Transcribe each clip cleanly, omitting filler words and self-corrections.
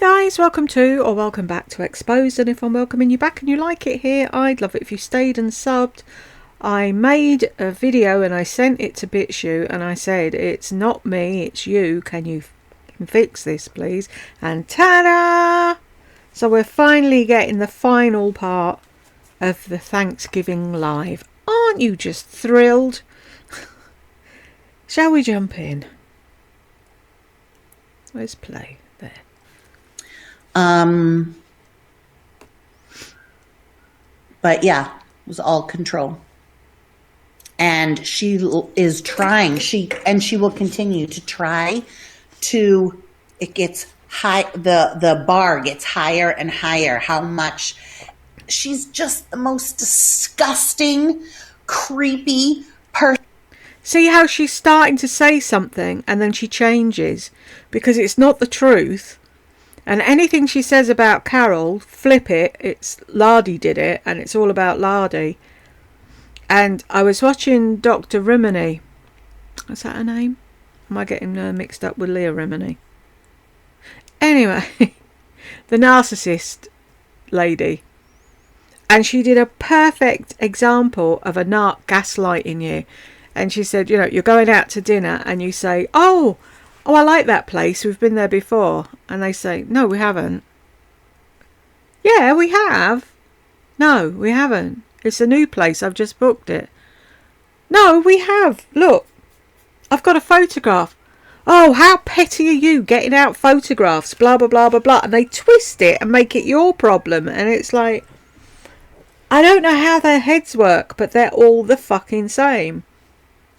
Guys, welcome to or welcome back to Exposed, and if I'm welcoming you back and you like it here, I'd love it if you stayed and subbed. I made a video and I sent it to BitchU and I said, it's not me, it's you, can you fix this please? And ta-da! So we're finally getting the final part of the Thanksgiving live. Aren't you just thrilled? Shall we jump in? Where's play? There. But yeah, it was all control. And she is trying, she will continue to try to, it gets high, the bar gets higher and higher, how much. She's just the most disgusting, creepy person. See how she's starting to say something and then she changes because it's not the truth. And anything she says about Carol, flip it, it's Lardy did it, and it's all about Lardy. And I was watching Dr. Rimini. Is that her name? Am I getting mixed up with Leah Rimini? Anyway, the narcissist lady. And she did a perfect example of a narc gaslighting you. And she said, you know, you're going out to dinner and you say, oh, I like that place. We've been there before. And they say, no, we haven't. Yeah, we have. No, we haven't. It's a new place. I've just booked it. No, we have. Look, I've got a photograph. Oh, how petty are you getting out photographs? Blah, blah, blah, blah, blah. And they twist it and make it your problem. And it's like, I don't know how their heads work, but they're all the fucking same.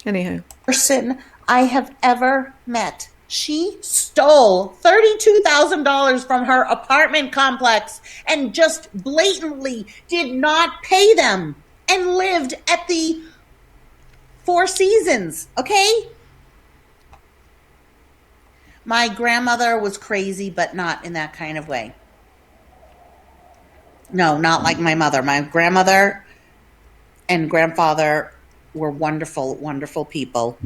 Anyhow. Person I have ever met. She stole $32,000 from her apartment complex and just blatantly did not pay them and lived at the Four Seasons, okay? My grandmother was crazy, but not in that kind of way. No, not like my mother. My grandmother and grandfather were wonderful, wonderful people.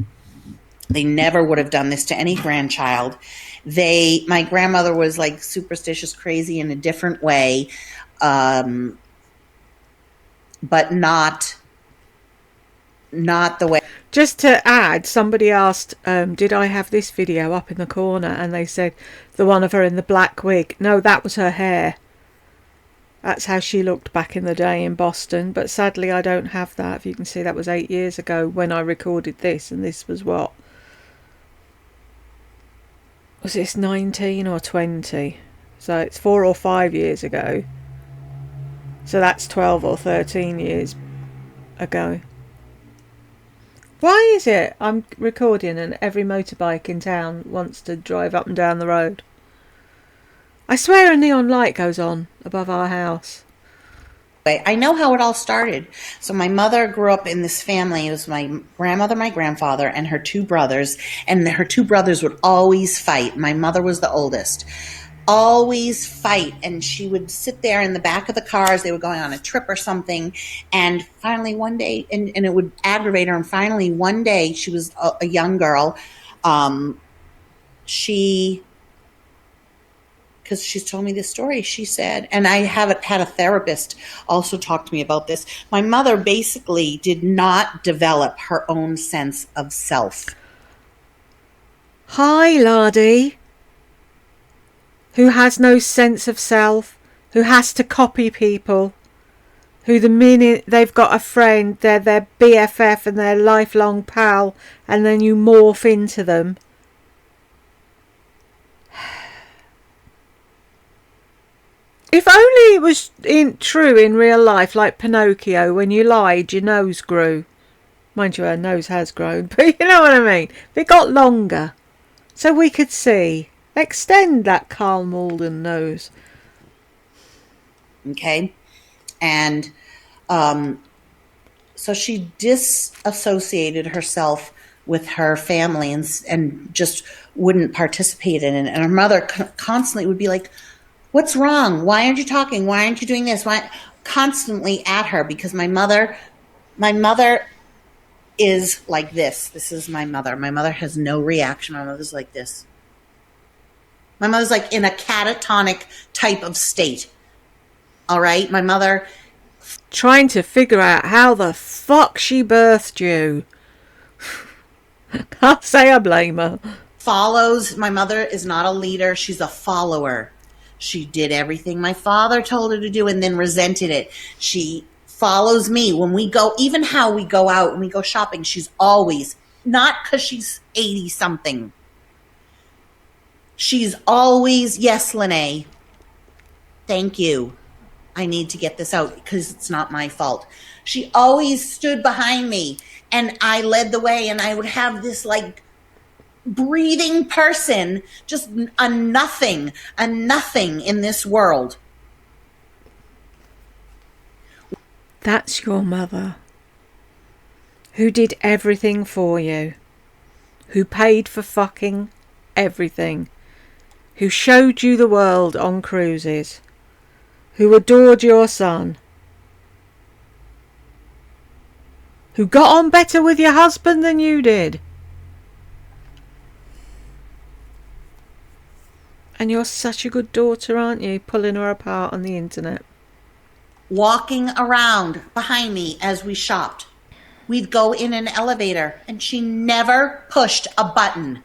They never would have done this to any grandchild. My grandmother was like superstitious, crazy in a different way, but not the way. Just to add, somebody asked, did I have this video up in the corner? And they said, the one of her in the black wig. No, that was her hair. That's how she looked back in the day in Boston. But sadly, I don't have that. If you can see, that was 8 years ago when I recorded this. And this was what? Was this 19 or 20? So it's 4 or 5 years ago. So that's 12 or 13 years ago. Why is it I'm recording and every motorbike in town wants to drive up and down the road? I swear a neon light goes on above our house. I know how it all started. So my mother grew up in this family. It was my grandmother, my grandfather, and her two brothers. And her two brothers would always fight. My mother was the oldest. Always fight. And she would sit there in the back of the cars. They were going on a trip or something. And finally one day, and it would aggravate her. And finally one day, she was a young girl. Because she's told me this story, she said, and I haven't had a therapist also talk to me about this. My mother basically did not develop her own sense of self. Hi, Lardy. Who has no sense of self, who has to copy people, who the minute they've got a friend, they're their BFF and their lifelong pal, and then you morph into them. If only it was true in real life, like Pinocchio, when you lied, your nose grew. Mind you, her nose has grown, but you know what I mean. If it got longer, so we could see. Extend that Karl Malden nose. Okay? And so she disassociated herself with her family and just wouldn't participate in it. And her mother constantly would be like, what's wrong? Why aren't you talking? Why aren't you doing this? Why? Constantly at her, because my mother is like this. This is my mother. My mother has no reaction. My mother's like this. My mother's like in a catatonic type of state. All right? My mother Trying to figure out how the fuck she birthed you. Can't say I blame her. follows. My mother is not a leader. She's a follower. She did everything my father told her to do and then resented it. She follows me when we go, even how we go out and we go shopping. She's always, not because she's 80 something. She's always, yes, Lene, thank you. I need to get this out because it's not my fault. She always stood behind me and I led the way, and I would have this like breathing person, just a nothing in this world. That's your mother, who did everything for you, who paid for fucking everything, who showed you the world on cruises, who adored your son, who got on better with your husband than you did. And you're such a good daughter, aren't you, pulling her apart on the internet. Walking around behind me as we shopped. We'd go in an elevator and she never pushed a button.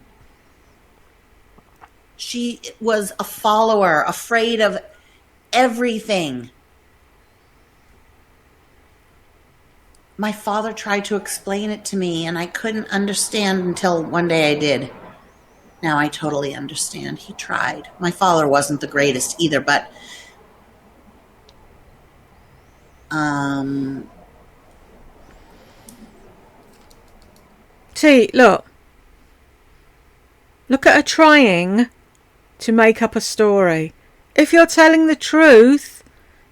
She was a follower, afraid of everything. My father tried to explain it to me and I couldn't understand until one day I did. Now I totally understand. He tried. My father wasn't the greatest either, but See, look at her trying to make up a story. If you're telling the truth,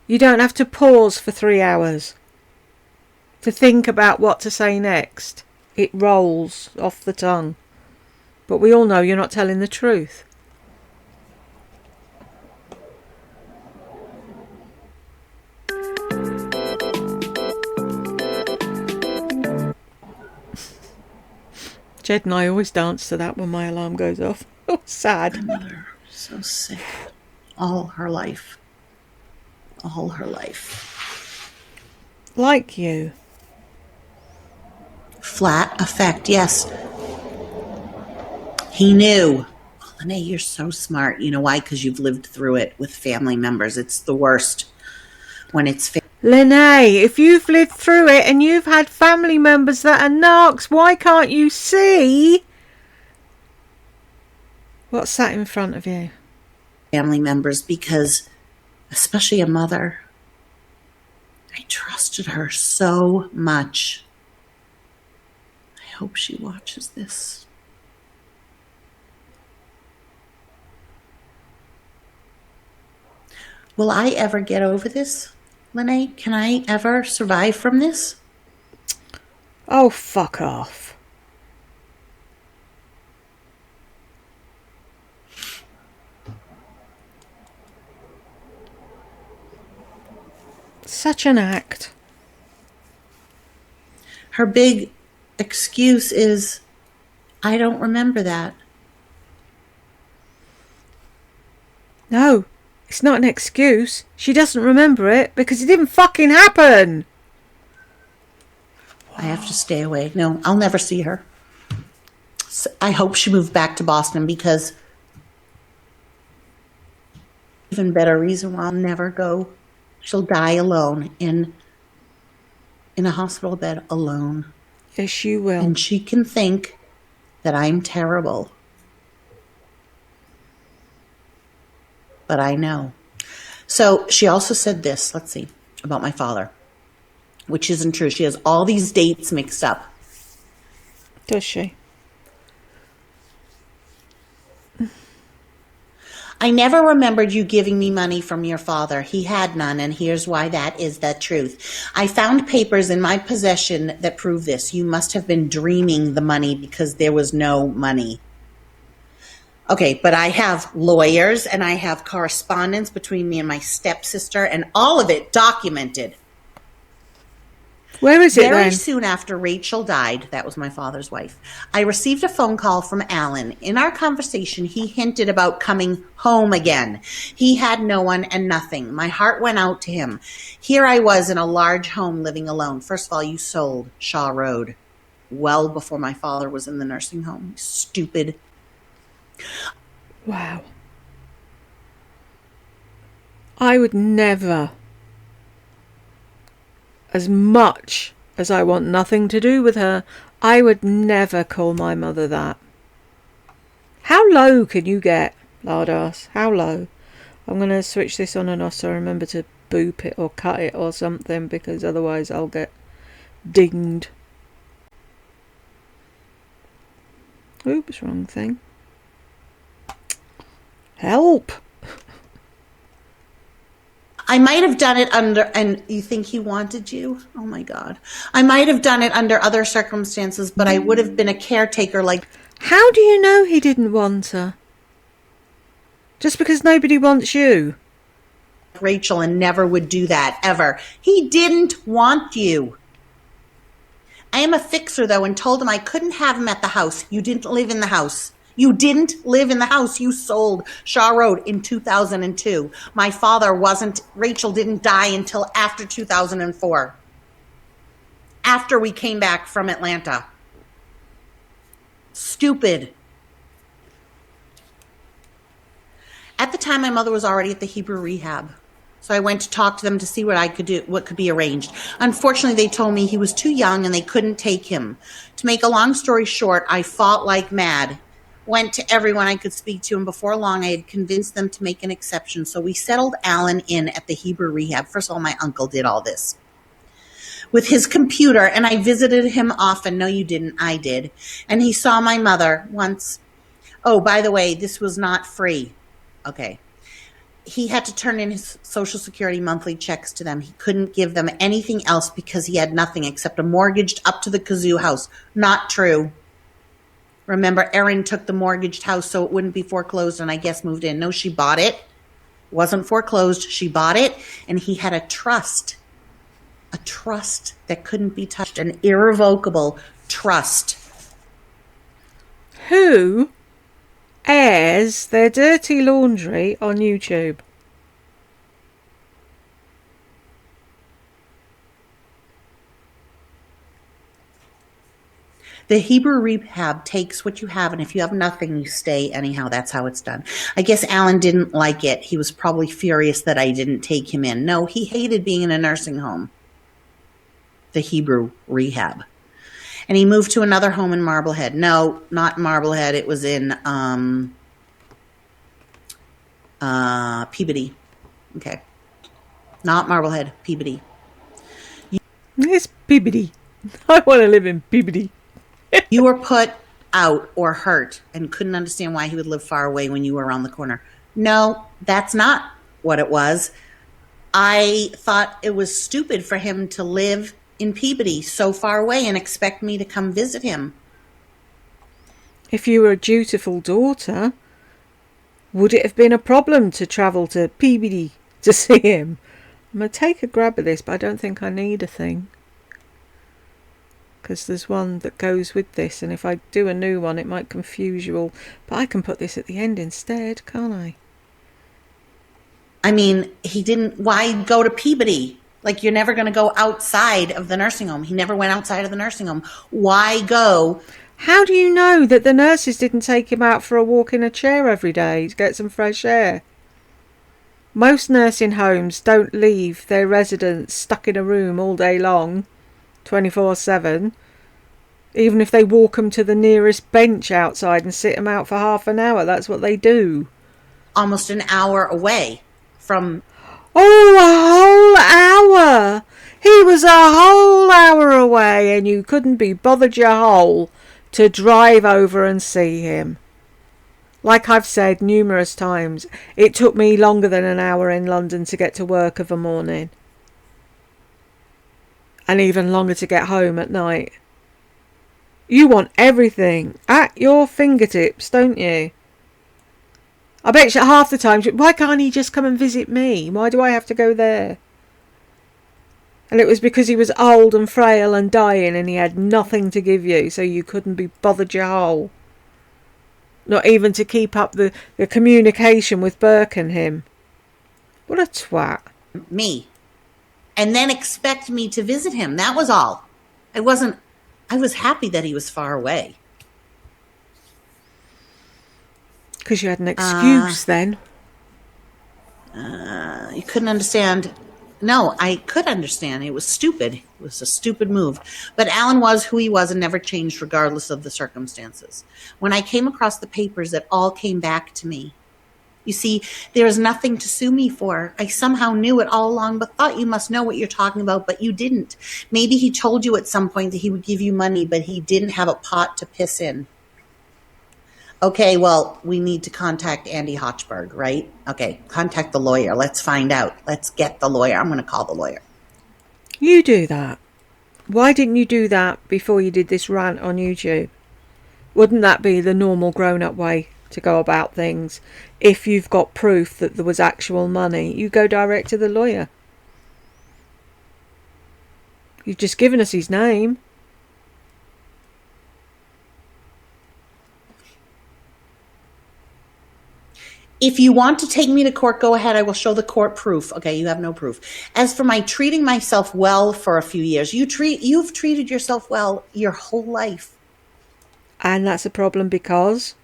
you don't have to pause for 3 hours to think about what to say next. It rolls off the tongue. But we all know you're not telling the truth. Jed and I always dance to that when my alarm goes off. Oh, sad. my mother, so sick. All her life. All her life. Like you. Flat effect, yes. He knew. Lene, you're so smart. You know why? Because you've lived through it with family members. It's the worst when it's Lene, if you've lived through it and you've had family members that are narcs, why can't you see what's sat in front of you? family members, because especially a mother, I trusted her so much. I hope she watches this. Will I ever get over this, Lene? Can I ever survive from this? Oh, fuck off. Such an act. Her big excuse is, I don't remember that. No, it's not an excuse. She doesn't remember it because it didn't fucking happen. I have to stay away. No, I'll never see her. I hope she moved back to Boston, because even better reason why I'll never go. She'll die alone in a hospital bed alone. Yes, you will. And she can think that I'm terrible. But I know. So she also said this, let's see, about my father, which isn't true. She has all these dates mixed up. Does she? I never remembered you giving me money from your father. He had none, and here's why that is the truth. I found papers in my possession that prove this. You must have been dreaming the money because there was no money. Okay, but I have lawyers and I have correspondence between me and my stepsister and all of it documented. Where is it Very then? soon after Rachel died, that was my father's wife, I received a phone call from Alan. In our conversation, he hinted about coming home again. He had no one and nothing. My heart went out to him. Here I was in a large home living alone. First of all, you sold Shaw Road well before my father was in the nursing home. Stupid. Wow. I would never, as much as I want nothing to do with her, I would never call my mother that. How low can you get, Lardass? How low? I'm going to switch this on and off so I remember to boop it or cut it or something, because otherwise I'll get dinged. Oops, wrong thing. Help! I might have done it under, and you think he wanted you? Oh my God. I might have done it under other circumstances, but I would have been a caretaker like. How do you know he didn't want her? Just because nobody wants you? Rachel, and never would do that, ever. He didn't want you. I am a fixer, though, and told him I couldn't have him at the house. You didn't live in the house. You didn't live in the house. You sold Shaw Road in 2002. My father wasn't, Rachel didn't die until after 2004. After we came back from Atlanta. Stupid. At the time, my mother was already at the Hebrew rehab. So I went to talk to them to see what I could do, what could be arranged. Unfortunately, they told me he was too young and they couldn't take him. To make a long story short, I fought like mad. Went to everyone I could speak to, and before long I had convinced them to make an exception. So we settled Alan in at the Hebrew rehab. First of all, my uncle did all this with his computer, and I visited him often. No, you didn't. I did. And he saw my mother once. Oh, by the way, this was not free. Okay. He had to turn in his Social Security monthly checks to them. He couldn't give them anything else because he had nothing except a mortgaged up to the kazoo house. Not true. Remember, Erin took the mortgaged house so it wouldn't be foreclosed and I guess moved in. No, she bought it. It wasn't foreclosed. She bought it, and he had a trust that couldn't be touched, an irrevocable trust. Who airs their dirty laundry on YouTube? The Hebrew rehab takes what you have, and if you have nothing, you stay anyhow. That's how it's done. I guess Alan didn't like it. He was probably furious that I didn't take him in. No, he hated being in a nursing home, the Hebrew rehab. And he moved to another home in Marblehead. No, not Marblehead. It was in Peabody. Okay. Not Marblehead, Peabody. It's Peabody. I want to live in Peabody. You were put out or hurt and couldn't understand why he would live far away when you were around the corner. No, that's not what it was. I thought it was stupid for him to live in Peabody so far away and expect me to come visit him. If you were a dutiful daughter, would it have been a problem to travel to Peabody to see him? I'm going to take a grab of this, but I don't think I need a thing. Because there's one that goes with this, and if I do a new one it might confuse you all. But I can put this at the end instead, can't I? I mean, he didn't. Why go to Peabody? Like, you're never going to go outside of the nursing home. He never went outside of the nursing home. Why go? How do you know that the nurses didn't take him out for a walk in a chair every day to get some fresh air? Most nursing homes don't leave their residents stuck in a room all day long, 24/7, even if they walk them to the nearest bench outside and sit them out for half an hour. That's what they do. Almost an hour away from... Oh, a whole hour! He was a whole hour away and you couldn't be bothered your hole to drive over and see him. Like I've said numerous times, it took me longer than an hour in London to get to work of a morning. And even longer to get home at night. You want everything at your fingertips, don't you? I bet you half the time, why can't he just come and visit me? Why do I have to go there? And it was because he was old and frail and dying and he had nothing to give you, so you couldn't be bothered your hole. Not even to keep up the communication with Burke and him. What a twat. Me. And then expect me to visit him. That was all. I was happy that he was far away. Because you had an excuse then. You couldn't understand. No, I could understand. It was stupid. It was a stupid move. But Alan was who he was and never changed regardless of the circumstances. When I came across the papers, it all came back to me. You see, there is nothing to sue me for. I somehow knew it all along, but thought you must know what you're talking about, but you didn't. Maybe he told you at some point that he would give you money, but he didn't have a pot to piss in. Okay, well, we need to contact Andy Hochberg, right? Okay, contact the lawyer. Let's find out. Let's get the lawyer. I'm going to call the lawyer. You do that. Why didn't you do that before you did this rant on YouTube? Wouldn't that be the normal grown-up way to go about things? If you've got proof that there was actual money, you go direct to the lawyer. You've just given us his name. If you want to take me to court, go ahead. I will show the court proof. Okay, you have no proof. As for my treating myself well for a few years, you've treated yourself well your whole life. And that's a problem because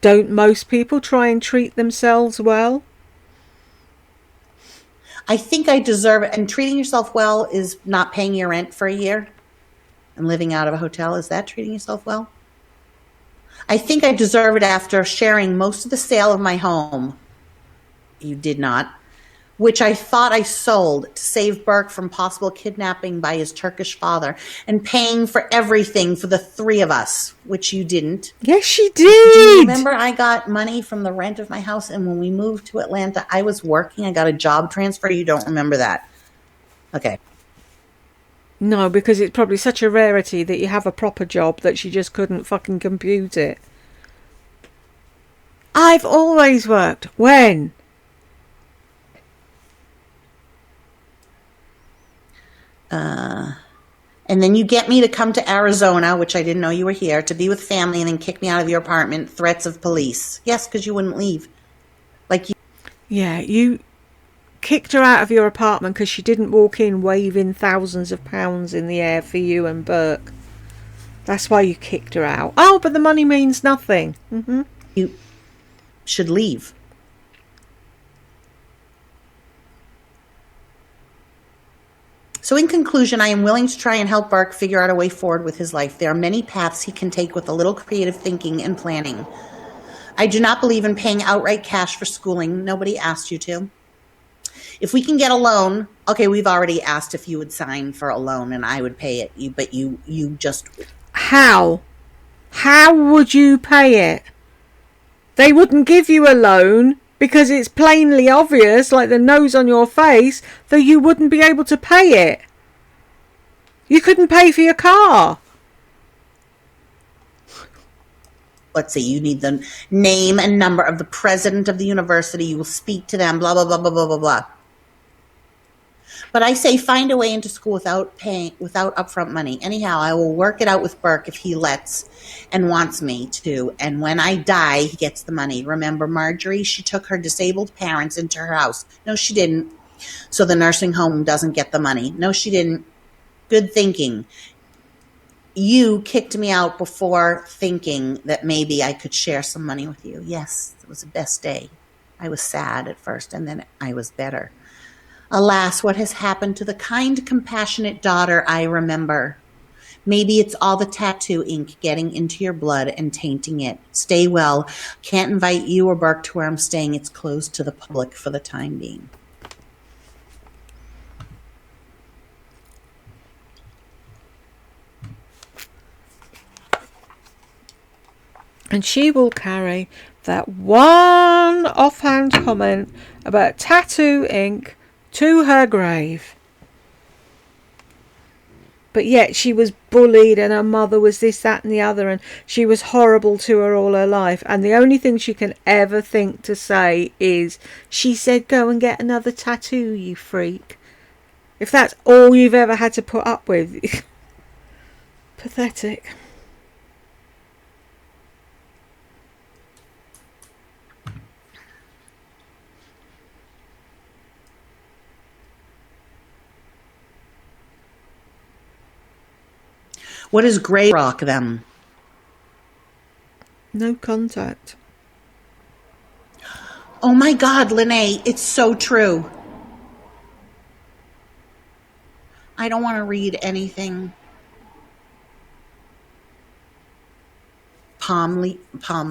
don't most people try and treat themselves well? I think I deserve it. And treating yourself well is not paying your rent for a year and living out of a hotel. Is that treating yourself well? I think I deserve it after sharing most of the sale of my home. You did not. Which I thought I sold to save Burke from possible kidnapping by his Turkish father and paying for everything for the three of us, which you didn't. Yes, she did. Do you remember I got money from the rent of my house, and when we moved to Atlanta, I was working. I got a job transfer. You don't remember that. Okay. No, because it's probably such a rarity that you have a proper job that she just couldn't fucking compute it. I've always worked. When? And then you get me to come to Arizona, which I didn't know you were here, to be with family, and then kick me out of your apartment, threats of police. Yes, because you wouldn't leave. Yeah, you kicked her out of your apartment because she didn't walk in waving thousands of pounds in the air for you and Burke. That's why you kicked her out. Oh, but the money means nothing. Mm-hmm. You should leave. So in conclusion, I am willing to try and help Burke figure out a way forward with his life. There are many paths he can take with a little creative thinking and planning. I do not believe in paying outright cash for schooling. Nobody asked you to. If we can get a loan, okay, we've already asked if you would sign for a loan and I would pay it, but you just... How? How would you pay it? They wouldn't give you a loan because it's plainly obvious, like the nose on your face, that you wouldn't be able to pay it. You couldn't pay for your car. Let's see, you need the name and number of the president of the university. You will speak to them, blah, blah, blah, blah, blah, blah, blah. But I say find a way into school without upfront money. Anyhow, I will work it out with Burke if he lets and wants me to. And when I die, he gets the money. Remember Marjorie? She took her disabled parents into her house. No, she didn't. So the nursing home doesn't get the money. No, she didn't. Good thinking. You kicked me out before thinking that maybe I could share some money with you. Yes, it was the best day. I was sad at first, and then I was better. Alas, what has happened to the kind, compassionate daughter I remember? Maybe it's all the tattoo ink getting into your blood and tainting it. Stay well. Can't invite you or Burke to where I'm staying. It's closed to the public for the time being. And she will carry that one offhand comment about tattoo ink to her grave. But yet she was bullied and her mother was this, that and the other, and she was horrible to her all her life. And the only thing she can ever think to say is, she said go and get another tattoo, you freak. If that's all you've ever had to put up with. Pathetic. What does Grey Rock them? No contact. Oh my God, Lene, it's so true. I don't want to read anything. Palm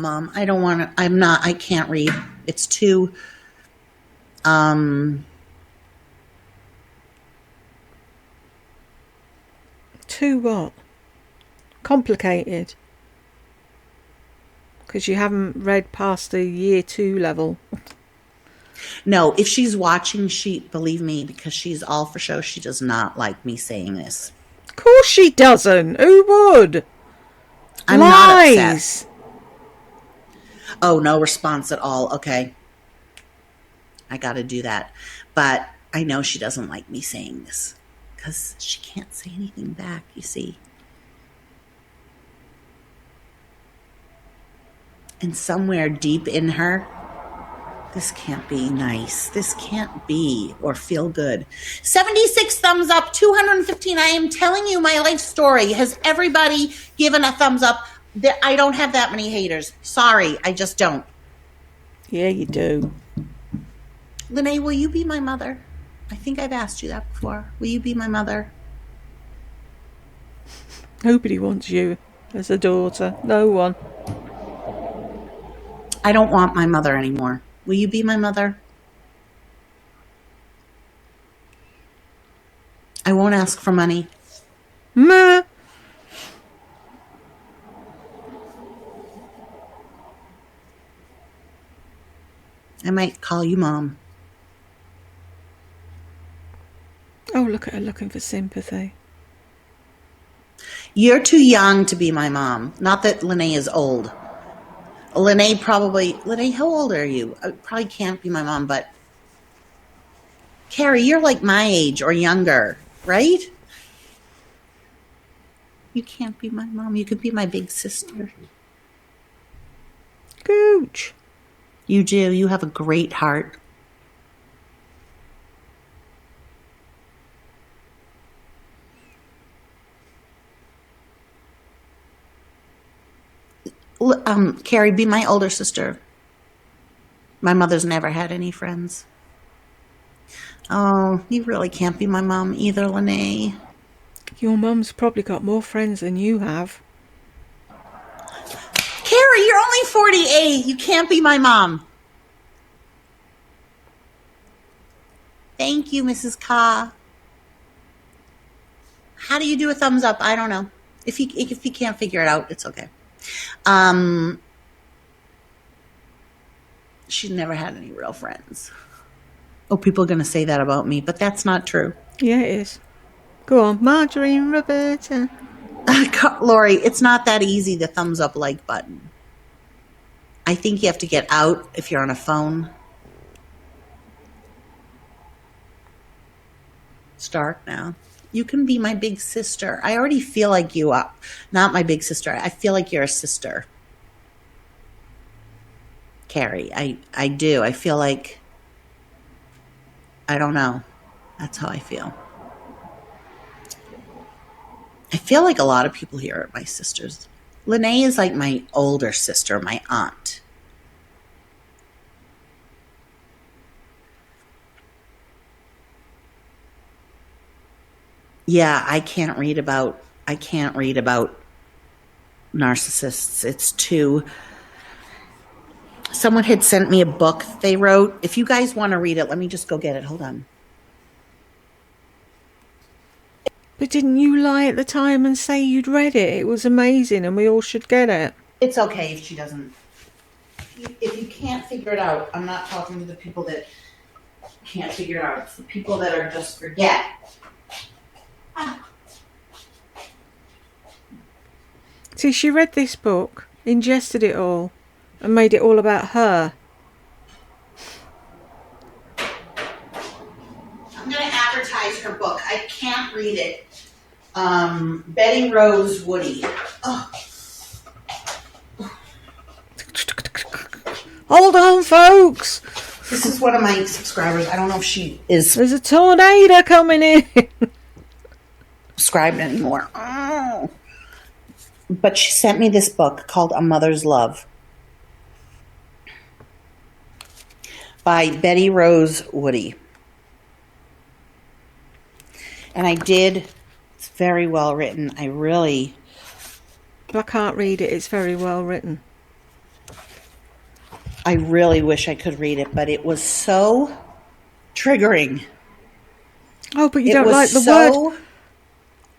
Mom. I don't want to. I can't read. It's too, Too what? Complicated. Because you haven't read past the year 2 level. No, if she's watching, believe me, because she's all for show, she does not like me saying this. Of course she doesn't. Who would? I'm Lies. not upset. Oh, no response at all. Okay. I got to do that. But I know she doesn't like me saying this because she can't say anything back, you see. And somewhere deep in her, this can't be nice. This can't be or feel good. 76 thumbs up, 215. I am telling you my life story. Has everybody given a thumbs up? I don't have that many haters. Sorry, I just don't. Yeah, you do. Lene, will you be my mother? I think I've asked you that before. Will you be my mother? Nobody wants you as a daughter. No one. I don't want my mother anymore. Will you be my mother? I won't ask for money. Meh. I might call you Mom. Oh, look at her looking for sympathy. You're too young to be my mom. Not that Lene is old. Lene, how old are you? I probably can't be my mom, but Carrie, you're like my age or younger, right? You can't be my mom. You could be my big sister. Gooch. You do. You have a great heart. Carrie, be my older sister. My mother's never had any friends. Oh, you really can't be my mom either, Lene. Your mum's probably got more friends than you have. Carrie, you're only 48. You can't be my mom. Thank you, Mrs. Ka. How do you do a thumbs up? I don't know. If you can't figure it out, it's okay. She's never had any real friends. Oh, people are going to say that about me, but that's not true. Yeah, it is. Go on, Marjorie and Roberta. Lori, it's not that easy, the thumbs up like button. I think you have to get out if you're on a phone. It's dark now. You can be my big sister. I already feel like you are. Not my big sister. I feel like you're a sister. Carrie, I do. I feel like, I don't know. That's how I feel. I feel like a lot of people here are my sisters. Lene is like my older sister, my aunt. Yeah, I can't read about narcissists. It's too. Someone had sent me a book they wrote. If you guys want to read it, let me just go get it. Hold on. But didn't you lie at the time and say you'd read it? It was amazing and we all should get it. It's okay if she doesn't. If you can't figure it out, I'm not talking to the people that can't figure it out. It's the people that are just forget. See, she read this book, ingested it all, and made it all about her. I'm going to advertise her book. I can't read it. Betty Rose Woody. Oh. Hold on, folks! This is one of my subscribers. I don't know if she is There's a tornado coming in. subscribed anymore. Oh. But she sent me this book called A Mother's Love by Betty Rose Woody. And I did. It's very well written. I can't read it. It's very well written. I really wish I could read it, but it was so triggering. Oh, but you don't like the word.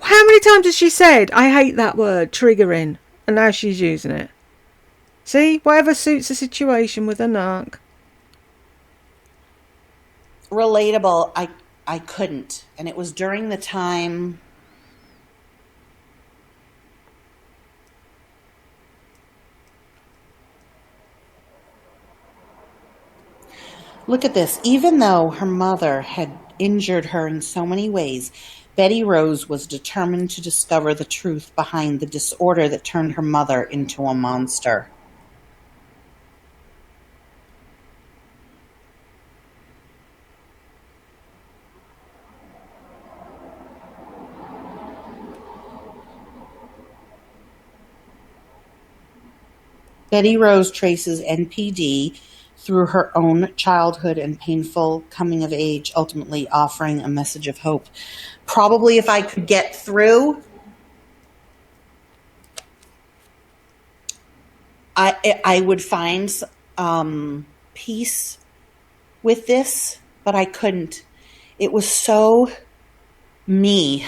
How many times has she said, I hate that word, triggering? And now she's using it. See? Whatever suits the situation with a narc. Relatable. I couldn't. And it was during the time. Look at this. Even though her mother had injured her in so many ways, Betty Rose was determined to discover the truth behind the disorder that turned her mother into a monster. Betty Rose traces NPD through her own childhood and painful coming of age, ultimately offering a message of hope. Probably if I could get through, I would find peace with this, but I couldn't. It was so me.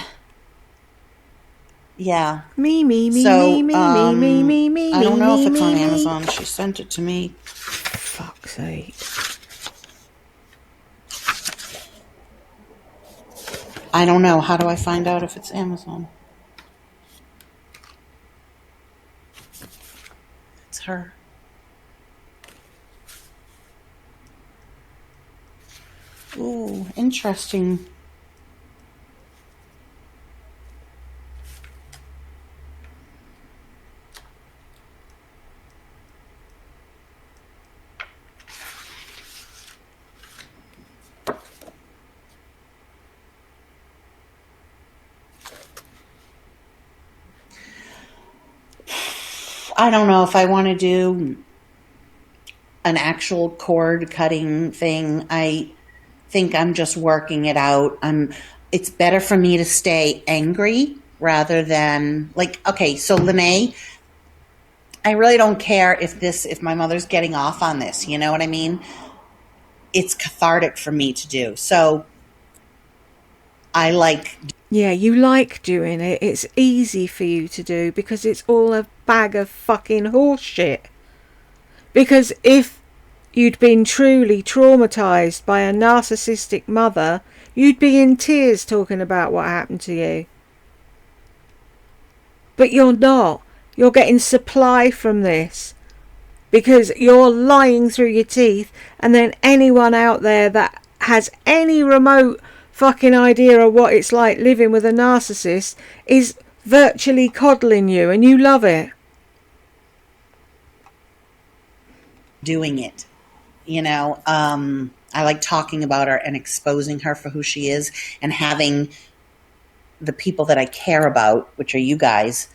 Yeah. Me, So, me. I don't know if it's on me. Amazon. She sent it to me. Fuck's sake. I don't know. How do I find out if it's Amazon? It's her. Ooh, interesting. I don't know if I want to do an actual cord cutting thing. I think I'm just working it out. It's better for me to stay angry rather than okay, so Lene, I really don't care if my mother's getting off on this, you know what I mean? It's cathartic for me to do. So I like. Yeah, you like doing it. It's easy for you to do because it's all a bag of fucking horse shit. Because if you'd been truly traumatised by a narcissistic mother, you'd be in tears talking about what happened to you. But you're not. You're getting supply from this. Because you're lying through your teeth, and then anyone out there that has any remote fucking idea of what it's like living with a narcissist is virtually coddling you, and you love it. Doing it, I like talking about her and exposing her for who she is, and having the people that I care about, which are you guys,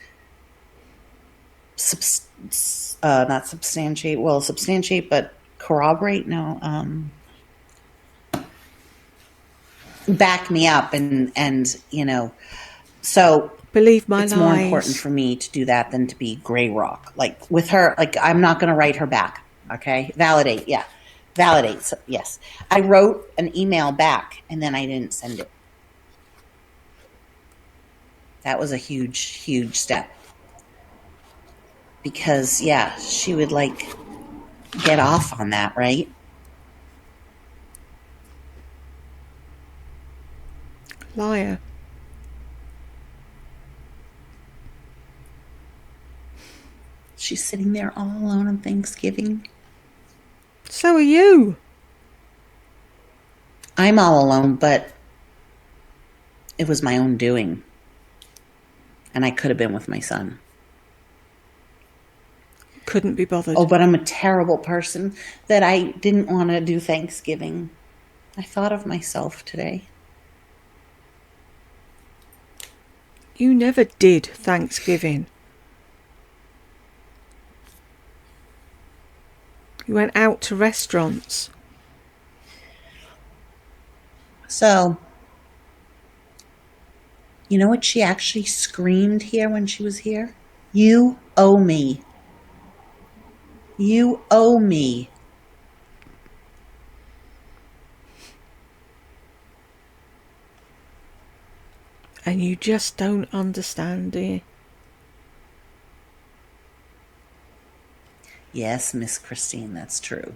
not substantiate, well, substantiate, but corroborate, no, back me up, and so believe my it's lies. More important for me to do that than to be gray rock. Like with her, I'm not going to write her back. Okay. Validate. Yeah. Validate. So, yes. I wrote an email back and then I didn't send it. That was a huge, huge step. Because yeah, she would get off on that, right? Liar. She's sitting there all alone on Thanksgiving. So are you. I'm all alone, but it was my own doing. And I could have been with my son. Couldn't be bothered. Oh, but I'm a terrible person that I didn't want to do Thanksgiving. I thought of myself today. You never did Thanksgiving. You went out to restaurants. So, you know what she actually screamed here when she was here? You owe me. You owe me. And you just don't understand, do you? Yes, Miss Christine, that's true.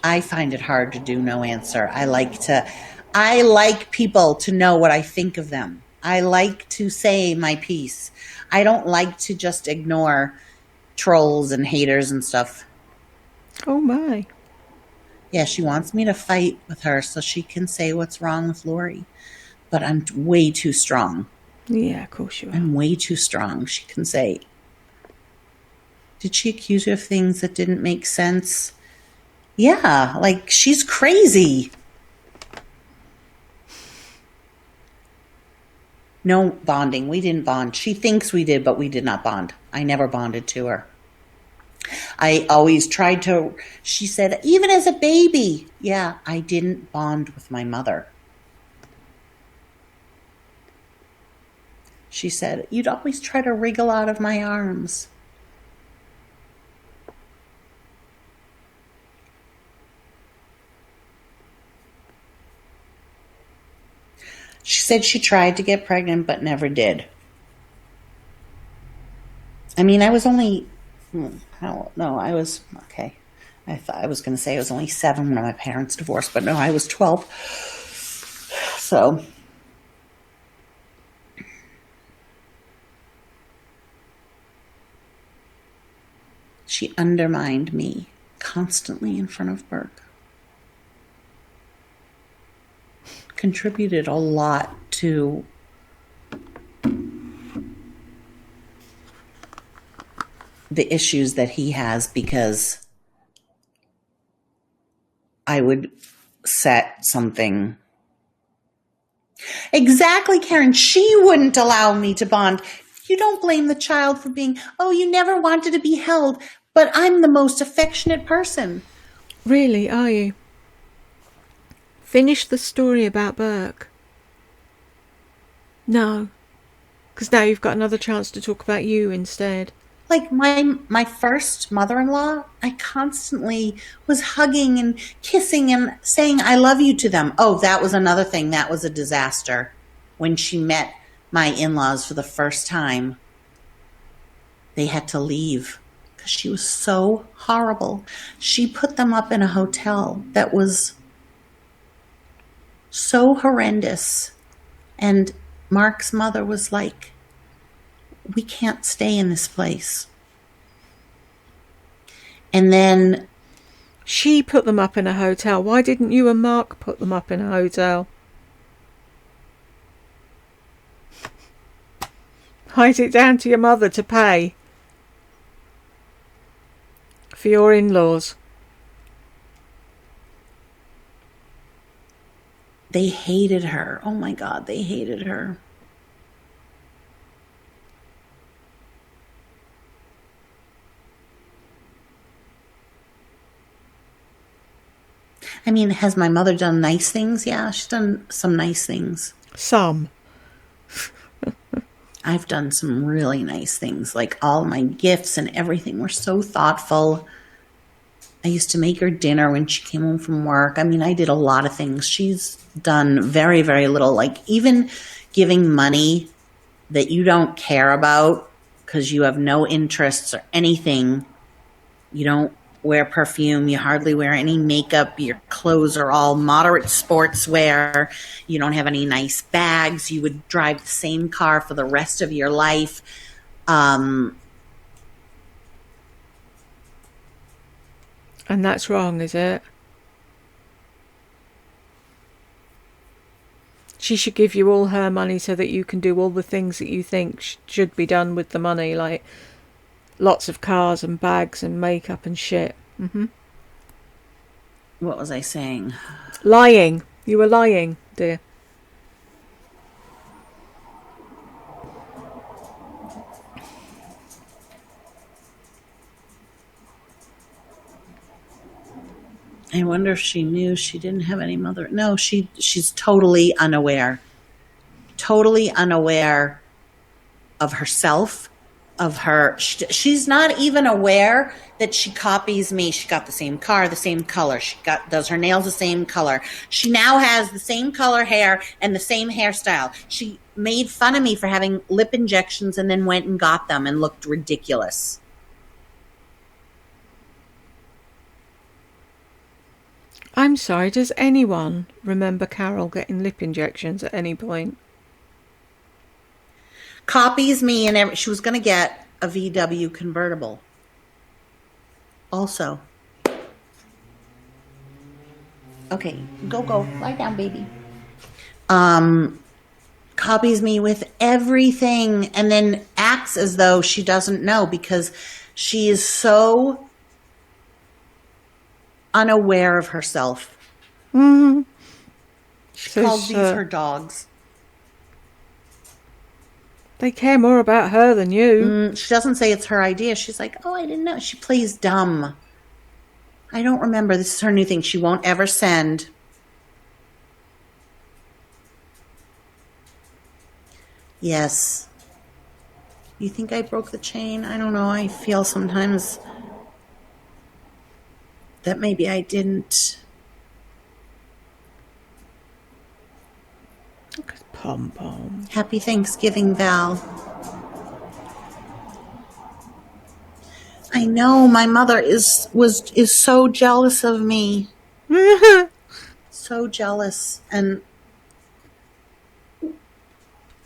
I find it hard to do no answer. I like people to know what I think of them. I like to say my piece. I don't like to just ignore trolls and haters and stuff. Oh my. Yeah, she wants me to fight with her so she can say what's wrong with Lori. But I'm way too strong. Yeah, of course you are. I'm way too strong. She can say, did she accuse you of things that didn't make sense? Yeah, like she's crazy. No bonding. We didn't bond. She thinks we did, but we did not bond. I never bonded to her. I always tried to, she said, even as a baby. Yeah, I didn't bond with my mother. She said, you'd always try to wriggle out of my arms. She said she tried to get pregnant, but never did. I mean, I was only, I was, okay. I thought I was going to say I was only 7 when my parents divorced, but no, I was 12. So, she undermined me constantly in front of Burke. Contributed a lot to the issues that he has because I would set something. Exactly, Karen. She wouldn't allow me to bond. You don't blame the child for being, oh, you never wanted to be held, but I'm the most affectionate person. Really, are you? Finish the story about Burke. No. Because now you've got another chance to talk about you instead. Like my first mother-in-law, I constantly was hugging and kissing and saying I love you to them. Oh, that was another thing. That was a disaster. When she met my in-laws for the first time, they had to leave because she was so horrible. She put them up in a hotel that was so horrendous. And Mark's mother was like, we can't stay in this place. And then she put them up in a hotel. Why didn't you and Mark put them up in a hotel? Why is it down to your mother to pay for your in-laws? They hated her. Oh my God, they hated her. I mean, has my mother done nice things? Yeah, she's done some nice things. Some. I've done some really nice things. Like all my gifts and everything were so thoughtful. I used to make her dinner when she came home from work. I mean, I did a lot of things. She's done very, very little. Like even giving money that you don't care about because you have no interests or anything. You don't wear perfume. You hardly wear any makeup. Your clothes are all moderate sportswear. You don't have any nice bags. You would drive the same car for the rest of your life. And that's wrong, is it? She should give you all her money so that you can do all the things that you think should be done with the money, like lots of cars and bags and makeup and shit. What was I saying? Lying. You were lying, dear. I wonder if she knew she didn't have any mother. No, she's totally unaware. Totally unaware of herself, of her. She's not even aware that she copies me. She got the same car, the same color. She does her nails the same color. She now has the same color hair and the same hairstyle. She made fun of me for having lip injections and then went and got them and looked ridiculous. I'm sorry, does anyone remember Carol getting lip injections at any point? Copies me, and she was going to get a VW convertible. Also. Okay, go. Lie down, baby. Copies me with everything and then acts as though she doesn't know because she is so unaware of herself. She calls these her dogs. They care more about her than you. She doesn't say it's her idea. She's like, oh, I didn't know. She plays dumb. I don't remember. This is her new thing. She won't ever send. Yes. You think I broke the chain? I don't know. I feel sometimes that maybe I didn't. Look at Pom Pom. Happy Thanksgiving, Val. I know my mother is so jealous of me. So jealous and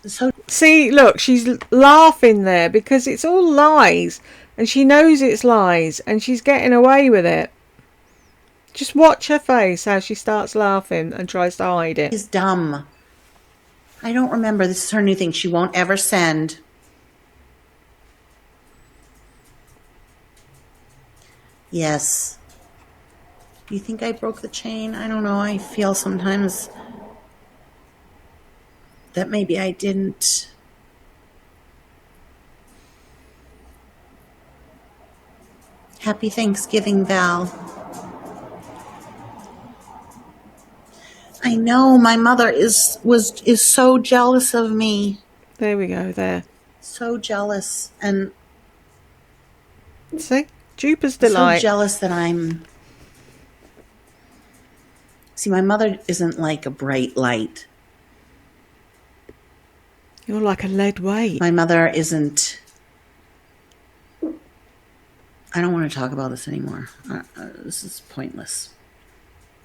so. See, look, she's laughing there because it's all lies and she knows it's lies and she's getting away with it. Just watch her face how she starts laughing and tries to hide it. She's dumb. I don't remember. This is her new thing. She won't ever send. Yes. You think I broke the chain? I don't know. I feel sometimes that maybe I didn't. Happy Thanksgiving, Val. I know my mother is so jealous of me. There we go, there. So jealous and. See? Jupiter's delight. So jealous that I'm. See, my mother isn't like a bright light. You're like a lead weight. My mother isn't. I don't want to talk about this anymore. This is pointless.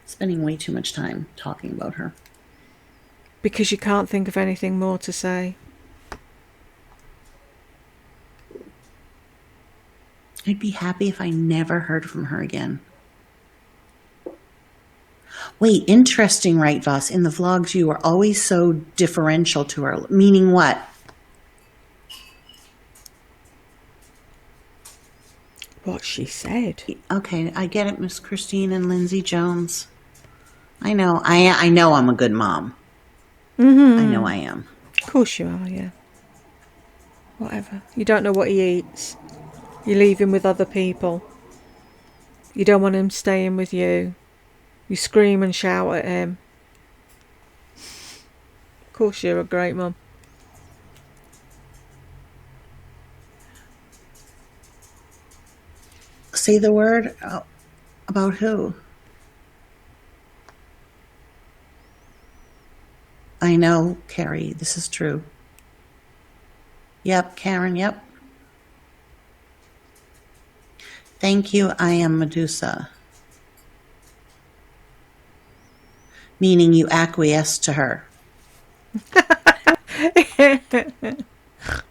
Spending way too much time talking about her. Because you can't think of anything more to say. I'd be happy if I never heard from her again. Wait, interesting, right, Voss? In the vlogs, you were always so differential to her. Meaning what? What she said. Okay, I get it, Miss Christine and Lindsay Jones. I know. I know I'm a good mom. I know I am. Of course you are, yeah. Whatever. You don't know what he eats. You leave him with other people. You don't want him staying with you. You scream and shout at him. Of course you're a great mum. Say the word. About who? I know, Carrie, this is true. Yep, Karen, yep. Thank you, I am Medusa. Meaning you acquiesce to her.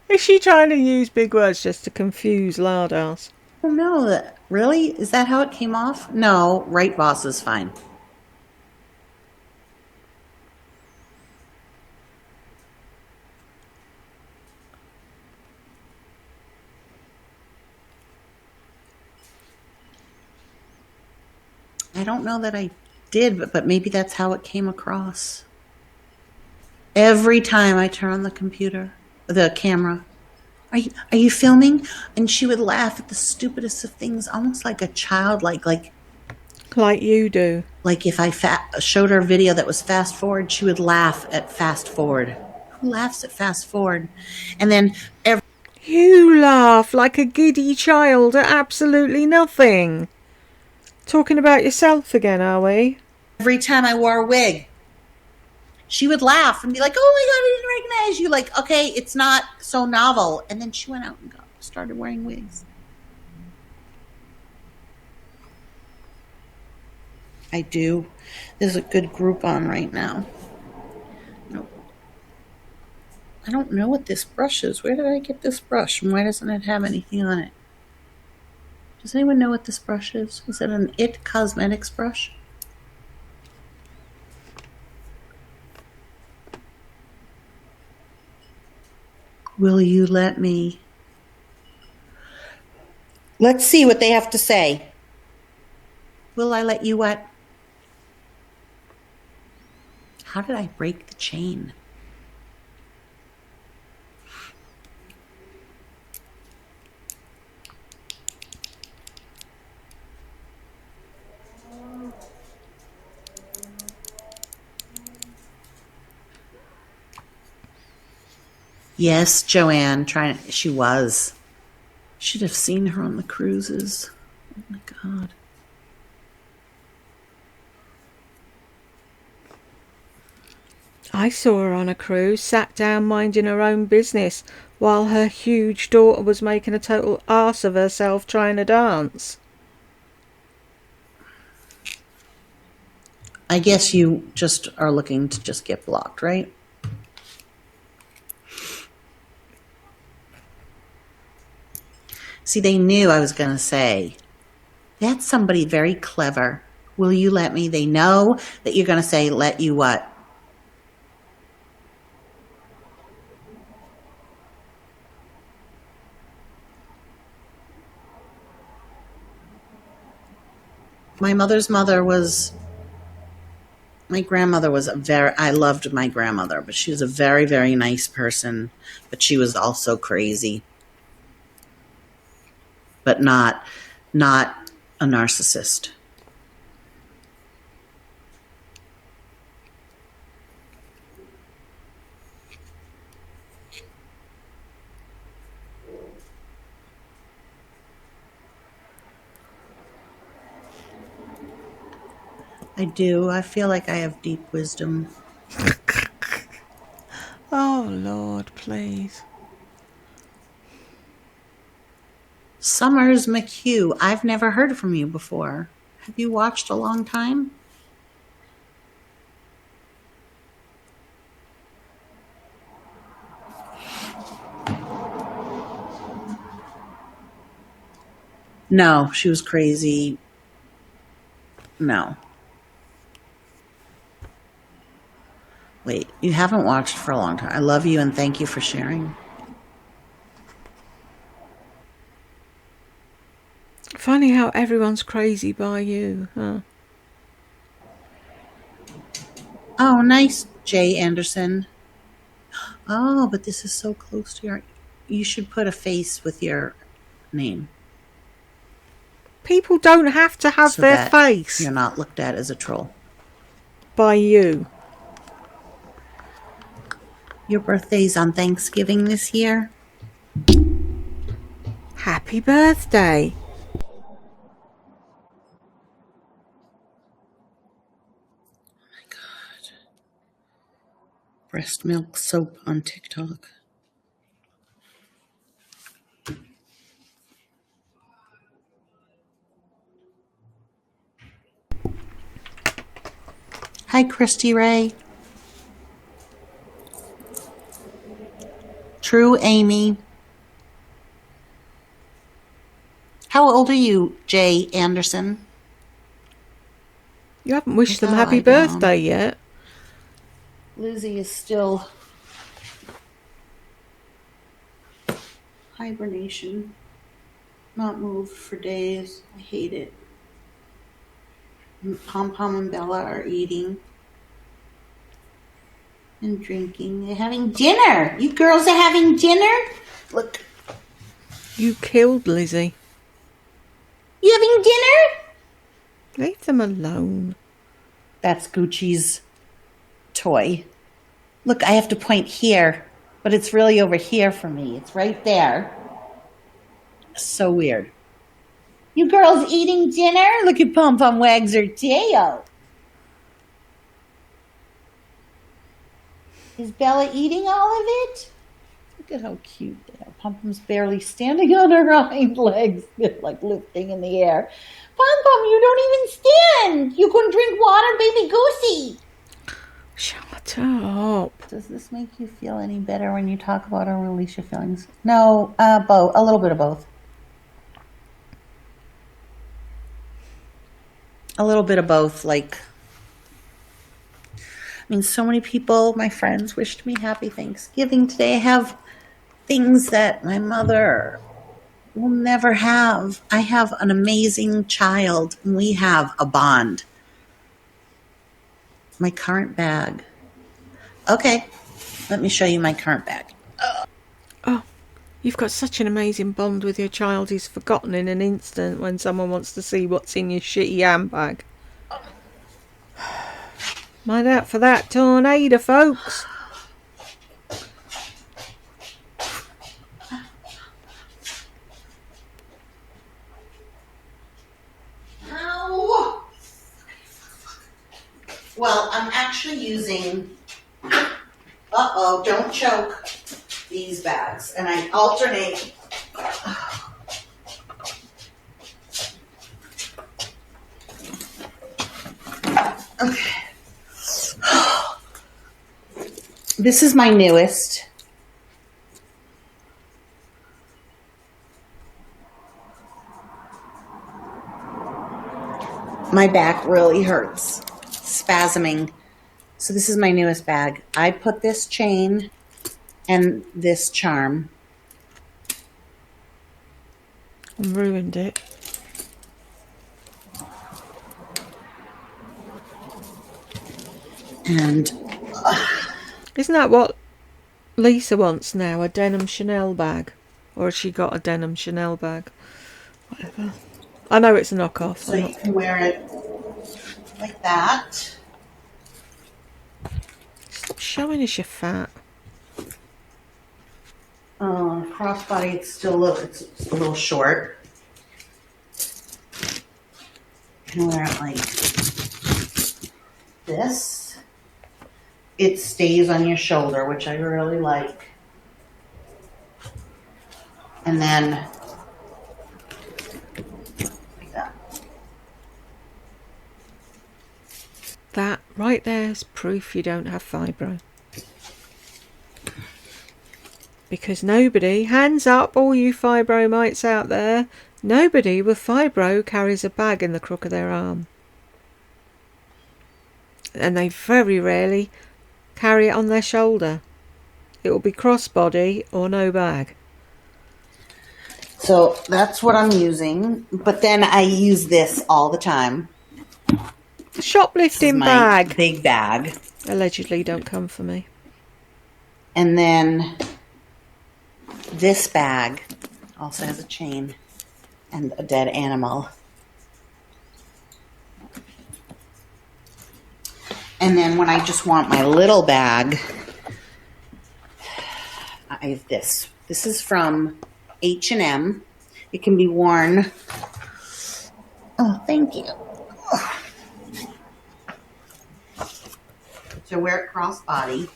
Is she trying to use big words just to confuse Lardass? Oh no, really? Is that how it came off? No, right boss is fine. I don't know that I did, but maybe that's how it came across. Every time I turn on the camera, are you filming? And she would laugh at the stupidest of things, almost like a child, Like you do. like if I showed her a video that was fast forward, she would laugh at fast forward. Who laughs at fast forward? And then You laugh like a giddy child at absolutely nothing. Talking about yourself again, are we? every time I wore a wig, she would laugh and be like, "Oh my god, I didn't recognize you!" Like, okay, it's not so novel. And then she went out and started wearing wigs. I do. There's a good group on right now. No, I don't know what this brush is. Where did I get this brush? And why doesn't it have anything on it? Does anyone know what this brush is? Is it an IT Cosmetics brush? Will you let me? Let's see what they have to say. Will I let you what? How did I break the chain? Yes, Joanne, she was. Should have seen her on the cruises. Oh my God. I saw her on a cruise, sat down minding her own business, while her huge daughter was making a total arse of herself trying to dance. I guess you just are looking to just get blocked, right? See, they knew I was going to say, that's somebody very clever. Will you let me? They know that you're going to say, let you what? My mother's mother was, my grandmother was I loved my grandmother, but she was a very, very nice person, but she was also crazy, but not a narcissist. I do. I feel like I have deep wisdom. Oh, Lord, please. Summers McHugh, I've never heard from you before. Have you watched a long time? No, she was crazy. No. Wait, you haven't watched for a long time. I love you and thank you for sharing. Funny how everyone's crazy by you, huh? Oh, nice, Jay Anderson. Oh, but this is so close to your. You should put a face with your name People don't have to have so their that face you're not looked at as a troll. by you. Your birthday's on Thanksgiving this year? Happy birthday. Breast milk soap on TikTok. Hi, Christy Ray. True Amy. How old are you, Jay Anderson? You haven't wished I them gotta happy lie down. birthday yet. Lizzie is still hibernation. Not moved for days. I hate it. Pom Pom and Bella are eating and drinking. They're having dinner. You girls are having dinner? Look. You killed Lizzie. You having dinner? Leave them alone. That's Gucci's toy. Look, I have to point here, but it's really over here for me. It's right there. So weird. You girls eating dinner? Look at Pom Pom wags her tail. Is Bella eating all of it? Look at how cute they are. Pom Pom's barely standing on her hind legs. They're like lifting in the air. Pom Pom, you don't even stand. You couldn't drink water, baby goosey. Shut up. Does this make you feel any better when you talk about or release your feelings? No, both. A little bit of both. A little bit of both. Like, I mean, so many people, my friends, wished me happy Thanksgiving today. I have things that my mother will never have. I have an amazing child, and we have a bond. My current bag. Okay, let me show you my current bag. Oh, you've got such an amazing bond with your child who's forgotten in an instant when someone wants to see what's in your shitty handbag. Mind out for that tornado, folks. Ow! Well, I'm actually using, don't choke, these bags. And I alternate. Okay. This is my newest. My back really hurts. Spasming. So this is my newest bag. I put this chain and this charm. And ruined it. And isn't that what Lisa wants now? A denim Chanel bag? Or has she got a denim Chanel bag? Whatever. I know it's a knockoff. So you can wear it like that. Stop showing us you're fat. Crossbody, it's still it's a little short. You can wear it like this. It stays on your shoulder, which I really like. And then like that. That right there's proof you don't have fibro. Because nobody, hands up all you fibromites out there, nobody with fibro carries a bag in the crook of their arm. And they very rarely carry it on their shoulder. It will be crossbody or no bag. So that's what I'm using. But then I use this all the time. Shoplifting bag. Big bag. Allegedly don't come for me. And then this bag also has a chain and a dead animal. And then when I just want my little bag, I have this. This is from H&M. It can be worn. Oh, thank you. So wear it crossbody.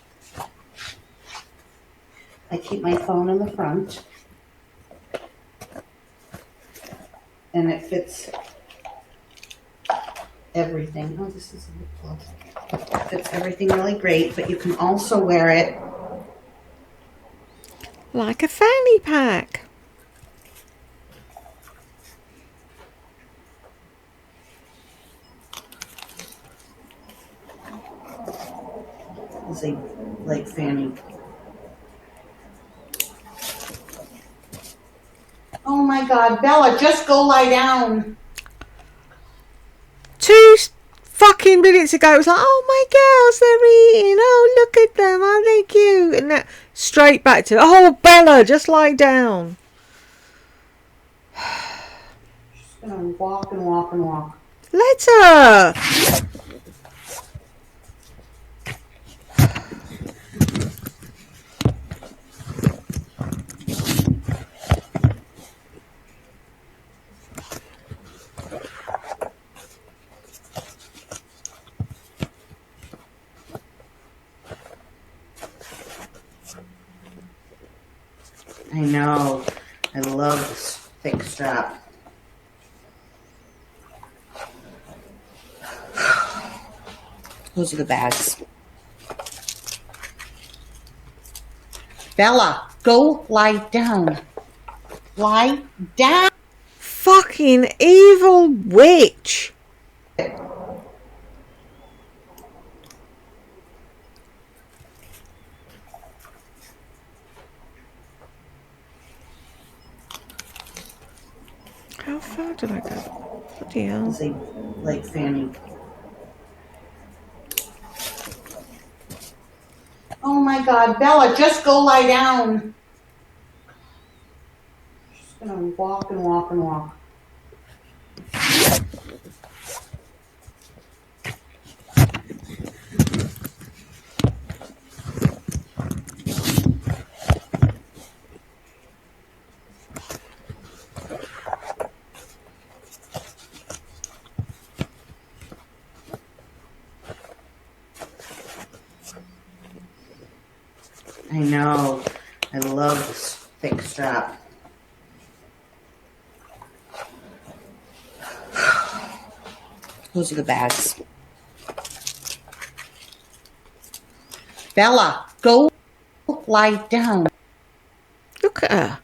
I keep my phone in the front. And it fits everything. Oh, this is a lip gloss. Fits everything really great, but you can also wear it like a fanny pack. as a like fanny. Oh my God, Bella, just go lie down. 2 fucking minutes ago, it was like, oh my girls, they're eating. Oh, look at them. Aren't they cute? And that straight back to, oh, Bella, just lie down. Just gonna walk and walk and walk. Let her. I know. I love this thick strap. Those are the bags. Bella, go lie down. Lie down. Fucking evil witch. How far did I go? Bloody hell. As a like fanny. Oh my God, Bella, just go lie down. Just gonna walk and walk and walk. I know. I love this thick strap. Those are the bags. Bella, go lie down. Look at her.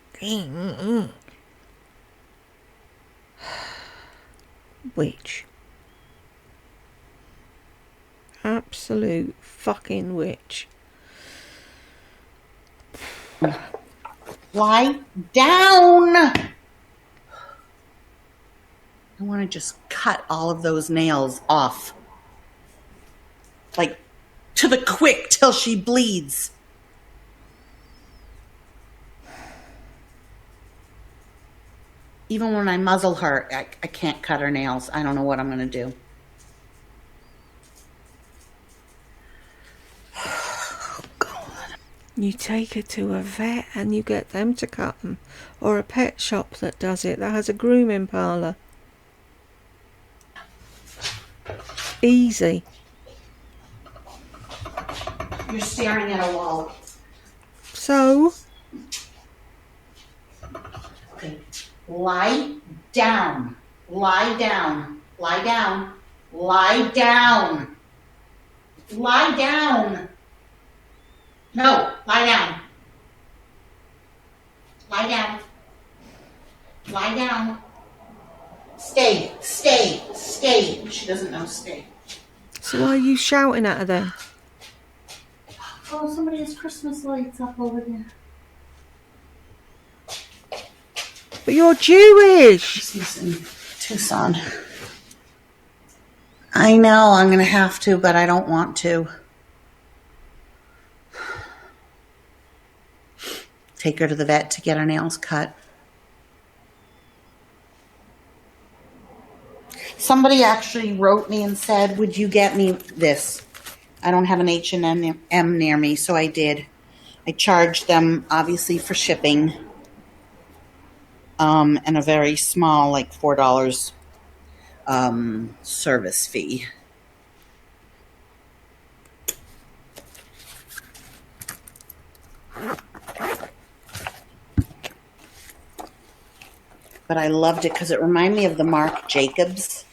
Witch. Absolute fucking witch. Lie down. I want to just cut all of those nails off. Like, to the quick till she bleeds. Even when I muzzle her, I can't cut her nails. I don't know what I'm going to do. Oh, God. You take her to a vet and you get them to cut them. Or a pet shop that does it, that has a grooming parlour. Easy. You're staring at a wall. So? Okay. Lie down. Lie down. Lie down. Lie down. Lie down. No, lie down. Lie down. Lie down. Stay. Stay. Stay. She doesn't know stay. So why are you shouting at her then? Oh, somebody has Christmas lights up over there. But you're Jewish. Christmas in Tucson. I know I'm going to have to, but I don't want to. Take her to the vet to get her nails cut. Somebody actually wrote me and said, would you get me this? I don't have an H&M near me, so I did. I charged them, obviously, for shipping. And a very small, like $4 service fee. But I loved it because it reminded me of the Marc Jacobs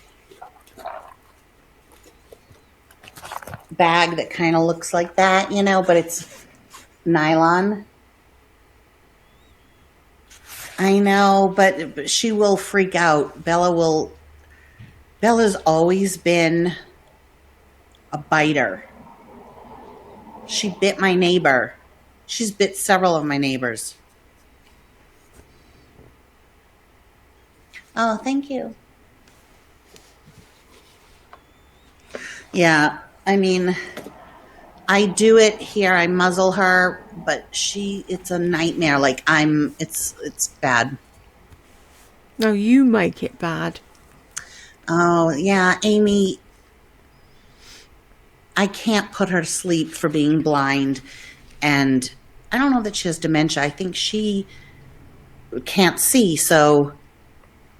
bag that kind of looks like that, but it's nylon. I know, but she will freak out. Bella's always been a biter. She bit my neighbor. She's bit several of my neighbors. Oh, thank you. Yeah, I mean, I do it here. I muzzle her, but it's a nightmare. Like it's bad. No, you make it bad. Oh, yeah, Amy, I can't put her to sleep for being blind. And I don't know that she has dementia. I think she can't see, so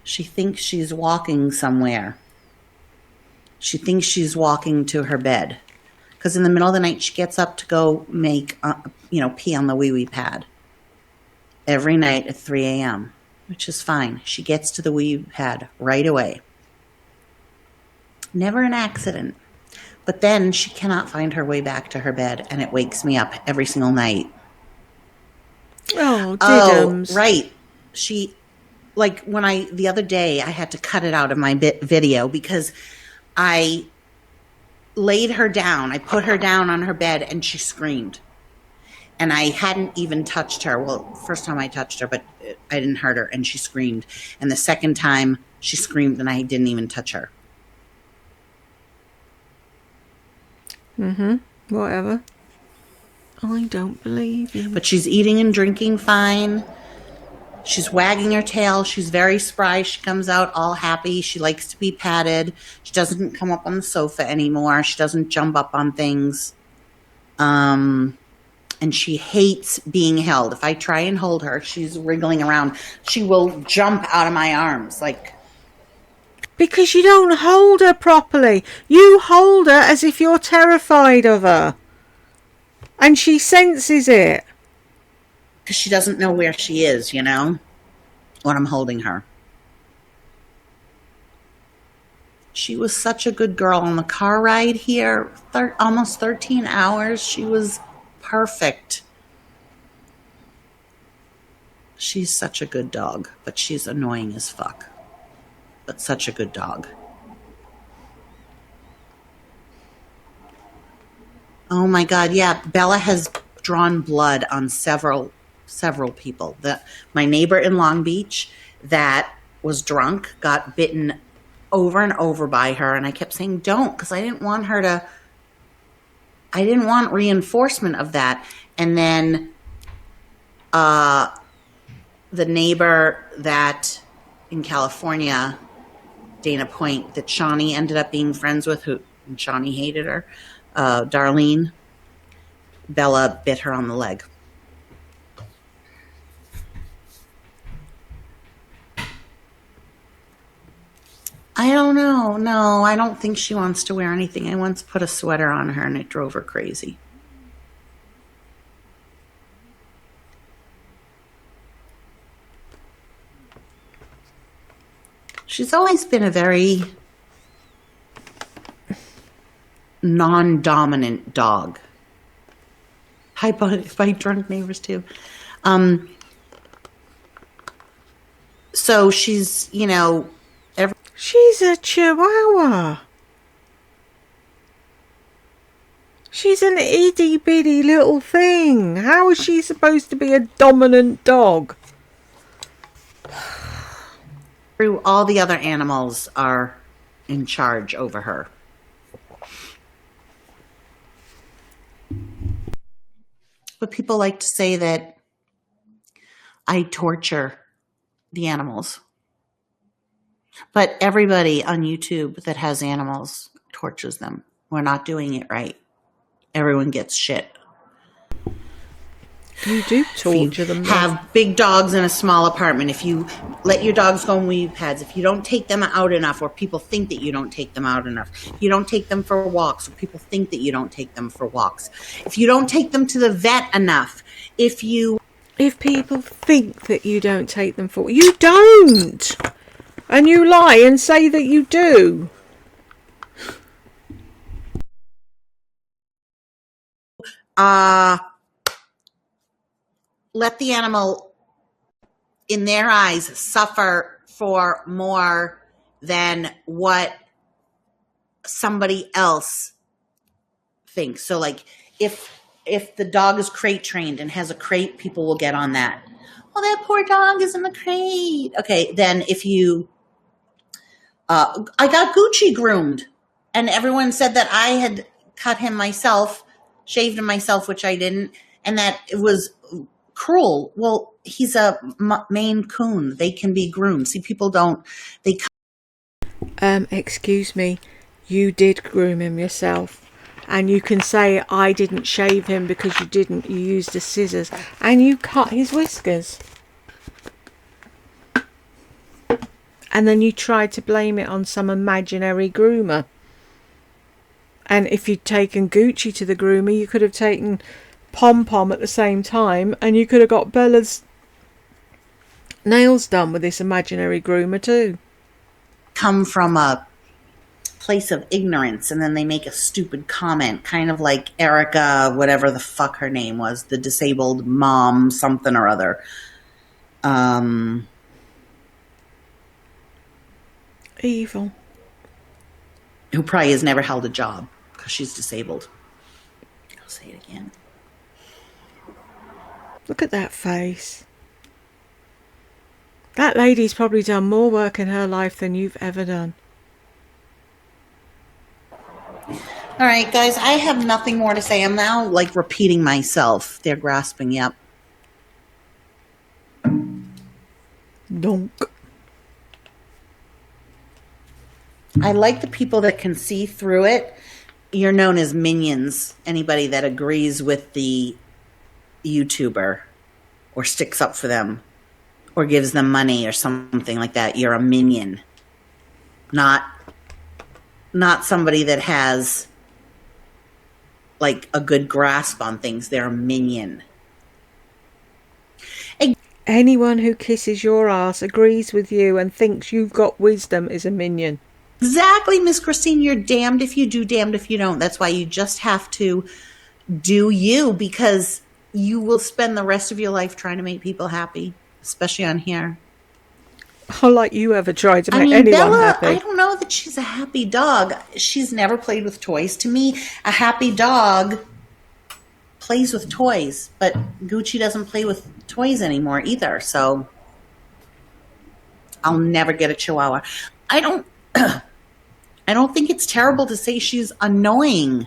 she thinks she's walking somewhere. She thinks she's walking to her bed. Because in the middle of the night, she gets up to go make, pee on the wee-wee pad. Every night at 3 a.m., which is fine. She gets to the wee-wee pad right away. Never an accident. But then she cannot find her way back to her bed, and it wakes me up every single night. Oh, Oh, diddums. right. The other day, I had to cut it out of my video because I laid her down. I put her down on her bed, and she screamed. And I hadn't even touched her. Well, first time I touched her, but I didn't hurt her, and she screamed. And the second time, she screamed, and I didn't even touch her. Whatever. I don't believe you. But she's eating and drinking fine. She's wagging her tail. She's very spry. She comes out all happy. She likes to be patted. She doesn't come up on the sofa anymore. She doesn't jump up on things. And she hates being held. If I try and hold her, she's wriggling around. She will jump out of my arms. Because you don't hold her properly. You hold her as if you're terrified of her. And she senses it. Because she doesn't know where she is, when I'm holding her. She was such a good girl on the car ride here. Almost 13 hours. She was perfect. She's such a good dog, but she's annoying as fuck. But such a good dog. Oh my God, yeah. Bella has drawn blood on several people. My neighbor in Long Beach that was drunk got bitten over and over by her, and I kept saying don't, because I didn't want reinforcement of that. And then the neighbor that in California, Dana Point, that Shawnee ended up being friends with, and Shawnee hated her, Darlene, Bella bit her on the leg. I don't know. No, I don't think she wants to wear anything. I once put a sweater on her and it drove her crazy. She's always been a very non-dominant dog. Hi, by drunk neighbors too. So she's, She's a chihuahua. She's an itty bitty little thing. How is she supposed to be a dominant dog? all the other animals are in charge over her. But people like to say that I torture the animals. But everybody on YouTube that has animals tortures them. We're not doing it right. Everyone gets shit. You do torture them. Have big dogs in a small apartment. If you let your dogs go on wee pads, if you don't take them out enough, or people think that you don't take them out enough, if you don't take them for walks, or people think that you don't take them for walks, if you don't take them to the vet enough, if people think that you don't take them for, you don't, and you lie and say that you do. let the animal, in their eyes, suffer for more than what somebody else thinks. So like if the dog is crate trained and has a crate, people will get on that. Well, that poor dog is in the crate. Okay, then if you I got Gucci groomed, and everyone said that I had cut him myself, shaved him myself, which I didn't, and that it was cruel. Well, he's a Maine Coon. They can be groomed. See, people don't. They. Excuse me, you did groom him yourself, and you can say I didn't shave him because you didn't. You used the scissors and you cut his whiskers. And then you tried to blame it on some imaginary groomer. And if you'd taken Gucci to the groomer, you could have taken Pom Pom at the same time, and you could have got Bella's nails done with this imaginary groomer too. Come from a place of ignorance, and then they make a stupid comment, kind of like Erica, whatever the fuck her name was, the disabled mom, something or other. Evil. Who probably has never held a job because she's disabled. I'll say it again. Look at that face. That lady's probably done more work in her life than you've ever done. All right, guys, I have nothing more to say. I'm now like repeating myself. They're grasping, yep. Donk. I like the people that can see through it. You're known as minions. Anybody that agrees with the YouTuber or sticks up for them or gives them money or something like that, you're a minion. Not somebody that has like a good grasp on things. They're a minion. Anyone who kisses your ass, agrees with you and thinks you've got wisdom is a minion. Exactly, Miss Christine. You're damned if you do, damned if you don't. That's why you just have to do you, because you will spend the rest of your life trying to make people happy, especially on here. Oh, like you ever tried to make anyone Bella, happy. I don't know that she's a happy dog. She's never played with toys. To me, a happy dog plays with toys, but Gucci doesn't play with toys anymore either, so I'll never get a Chihuahua. I don't think it's terrible to say she's annoying.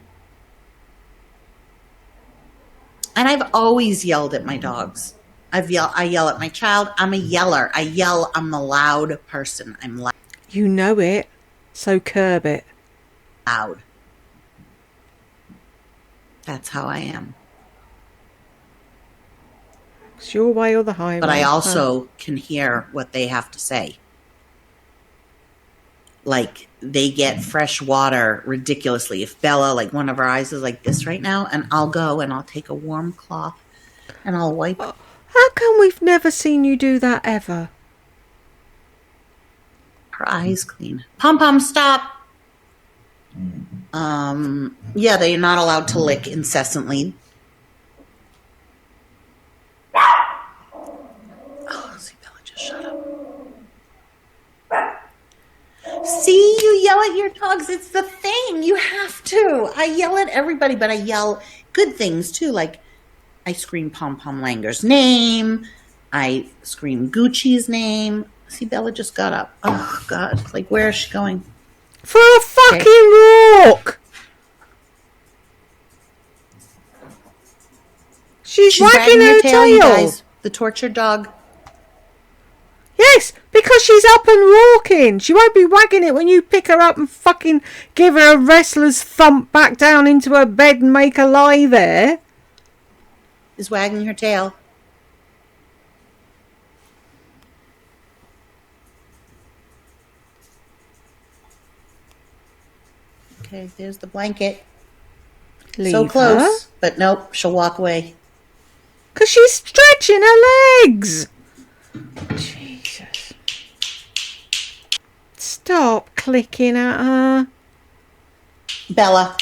And I've always yelled at my dogs. I yell at my child. I'm a yeller. I yell. I'm a loud person. I'm loud. You know it, so curb it. Loud. That's how I am. It's your way or the highway. But I also can hear what they have to say. Like, they get fresh water ridiculously. If Bella, like one of her eyes is like this right now, and I'll go and I'll take a warm cloth and I'll wipe. How come we've never seen you do that ever? Her eyes clean. Pom Pom, stop. Yeah, they're not allowed to lick incessantly. Oh, see, Bella, just shut up. See, you yell at your dogs. It's the thing. You have to. I yell at everybody, but I yell good things too. Like, I scream Pom Pom Langer's name. I scream Gucci's name. See, Bella just got up. Oh, God. Like, where is she going? For a fucking walk! She's wagging her tail. You guys. The tortured dog. Yes, because she's up and walking. She won't be wagging it when you pick her up and fucking give her a wrestler's thump back down into her bed and make her lie there. Is wagging her tail. Okay, there's the blanket. Leave so close, her. But nope, she'll walk away. Because she's stretching her legs. Jesus. Stop clicking at her. Bella,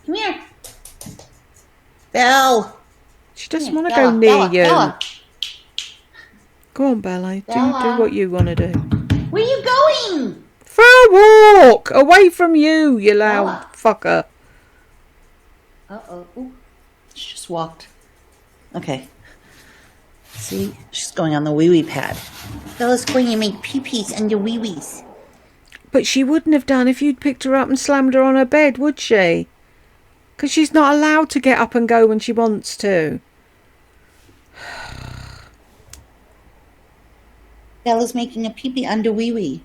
come here. Belle. She doesn't Here, want to go Bella, near Bella, you. Bella. Go on, Bella. Do what Bella. you want to do. Where are you going? For a walk! Away from you, you loud Bella. fucker. Uh-oh. Ooh. She just walked. Okay. See? She's going on the wee-wee pad. Bella's going to make pee-pees and the wee-wees. But she wouldn't have done if you'd picked her up and slammed her on her bed, would she? Because she's not allowed to get up and go when she wants to. Bella's making a pee-pee under wee-wee.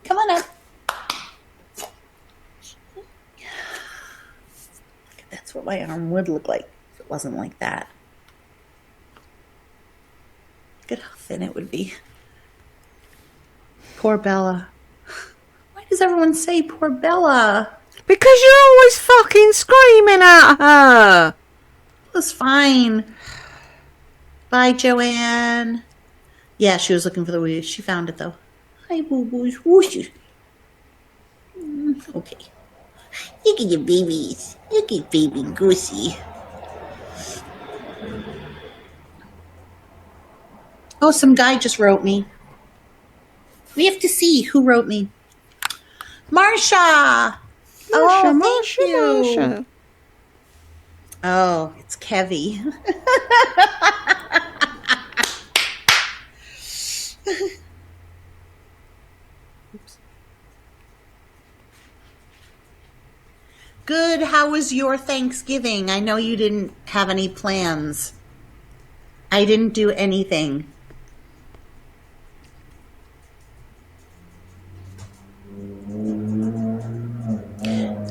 Come on up. That's what my arm would look like if it wasn't like that. Look at how thin it would be. Poor Bella. Why does everyone say poor Bella? Because you're always fucking screaming at her. It was fine. Bye, Joanne. Yeah, she was looking for the wee. She found it, though. Hi, boo-boos. Whoosh. Okay. Look at your babies. Look at baby Goosey. Oh, some guy just wrote me. We have to see who wrote me. Marsha. Oh, thank you. Marsha. Oh, it's Kevy. Oops. Good. How was your Thanksgiving? I know you didn't have any plans. I didn't do anything.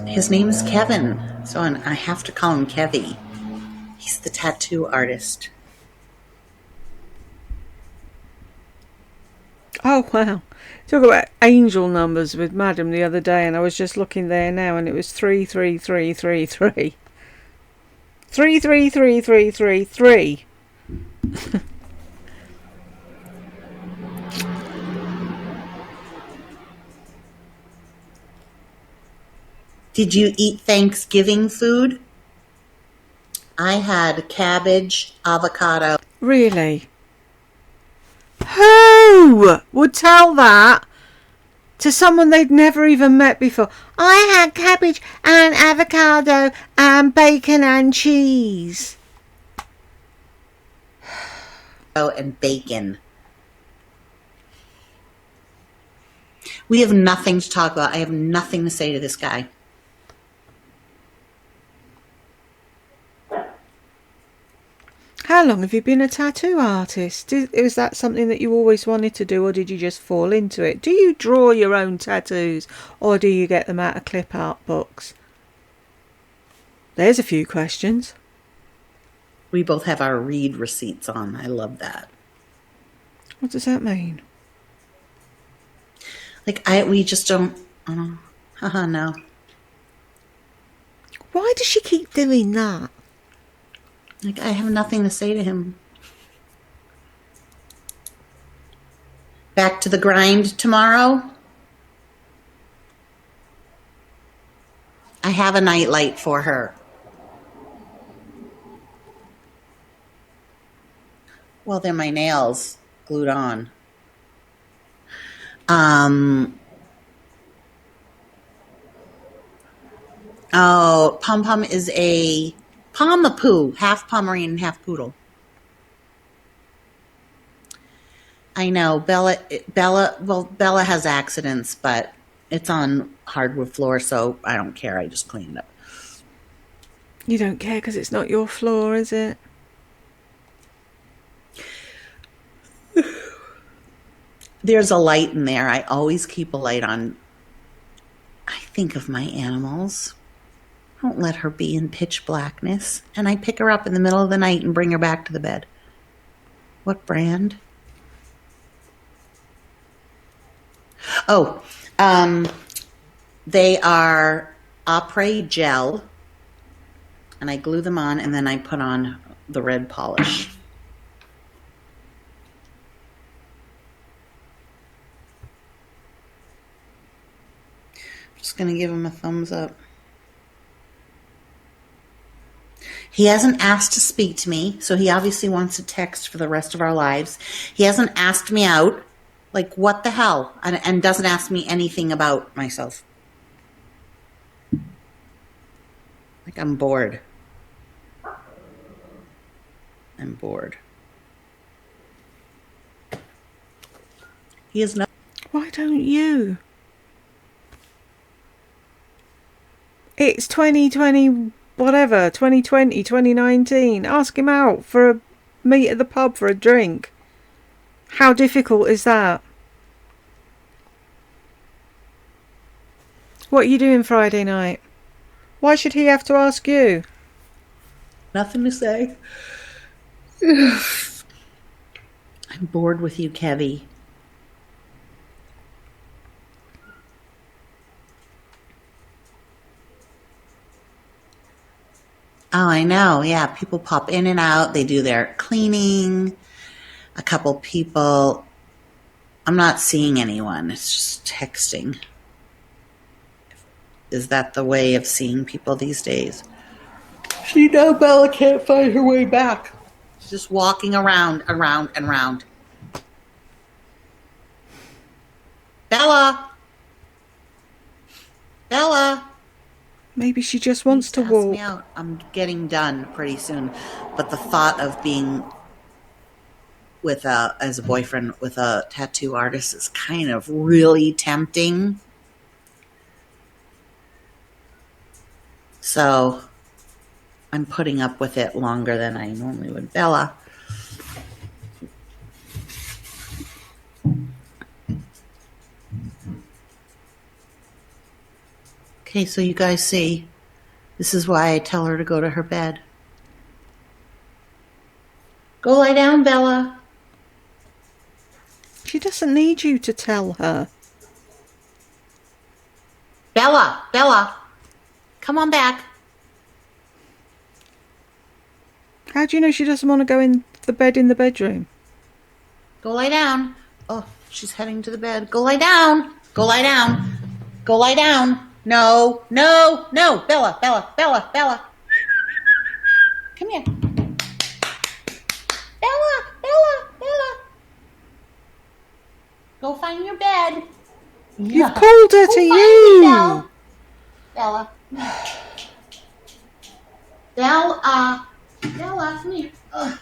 His name is Kevin, so I have to call him Kevy. He's the tattoo artist. Oh, wow. Talk about angel numbers with Madam the other day, and I was just looking there now, and it was 33333. 333333. Did you eat Thanksgiving food? I had cabbage, avocado. Really? Who would tell that to someone they'd never even met before? I had cabbage and avocado and bacon and cheese. And bacon. We have nothing to talk about. I have nothing to say to this guy. How long have you been a tattoo artist? Is that something that you always wanted to do, or did you just fall into it? Do you draw your own tattoos, or do you get them out of clip art books? There's a few questions. We both have our read receipts on. I love that. What does that mean? Like, we just don't, no. Why does she keep doing that? Like, I have nothing to say to him. Back to the grind tomorrow. I have a nightlight for her. Well, they're my nails glued on. Oh, Pom Pom is a Pomapoo, half Pomeranian, half poodle. I know, Bella has accidents, but it's on hardwood floor, so I don't care. I just clean it up. You don't care because it's not your floor, is it? There's a light in there. I always keep a light on. I think of my animals. I don't let her be in pitch blackness. And I pick her up in the middle of the night and bring her back to the bed. What brand? Oh, they are Après Gel. And I glue them on, and then I put on the red polish. Just going to give him a thumbs up. He hasn't asked to speak to me, so he obviously wants to text for the rest of our lives. He hasn't asked me out. Like, what the hell? And doesn't ask me anything about myself. Like, I'm bored. I'm bored. He is not. Why don't you? It's 2020, whatever, 2020, 2019. Ask him out for a meet at the pub for a drink. How difficult is that? What are you doing Friday night? Why should he have to ask you? Nothing to say. I'm bored with you, Kevy. Oh, I know. Yeah, people pop in and out. They do their cleaning. A couple people. I'm not seeing anyone. It's just texting. Is that the way of seeing people these days? See, now Bella can't find her way back. She's just walking around, and around. Bella! Bella! Maybe she just wants to walk. Me out. I'm getting done pretty soon. But the thought of being with as a boyfriend with a tattoo artist is kind of really tempting. So I'm putting up with it longer than I normally would. Bella. Okay, so you guys see, this is why I tell her to go to her bed. Go lie down, Bella. She doesn't need you to tell her. Bella, come on back. How do you know she doesn't want to go in the bed in the bedroom? Go lie down. Oh, she's heading to the bed. Go lie down. Go lie down. Go lie down. No. Bella. Come here. Bella. Go find your bed. You've called her to you. Bella. Bella, come here. Ugh.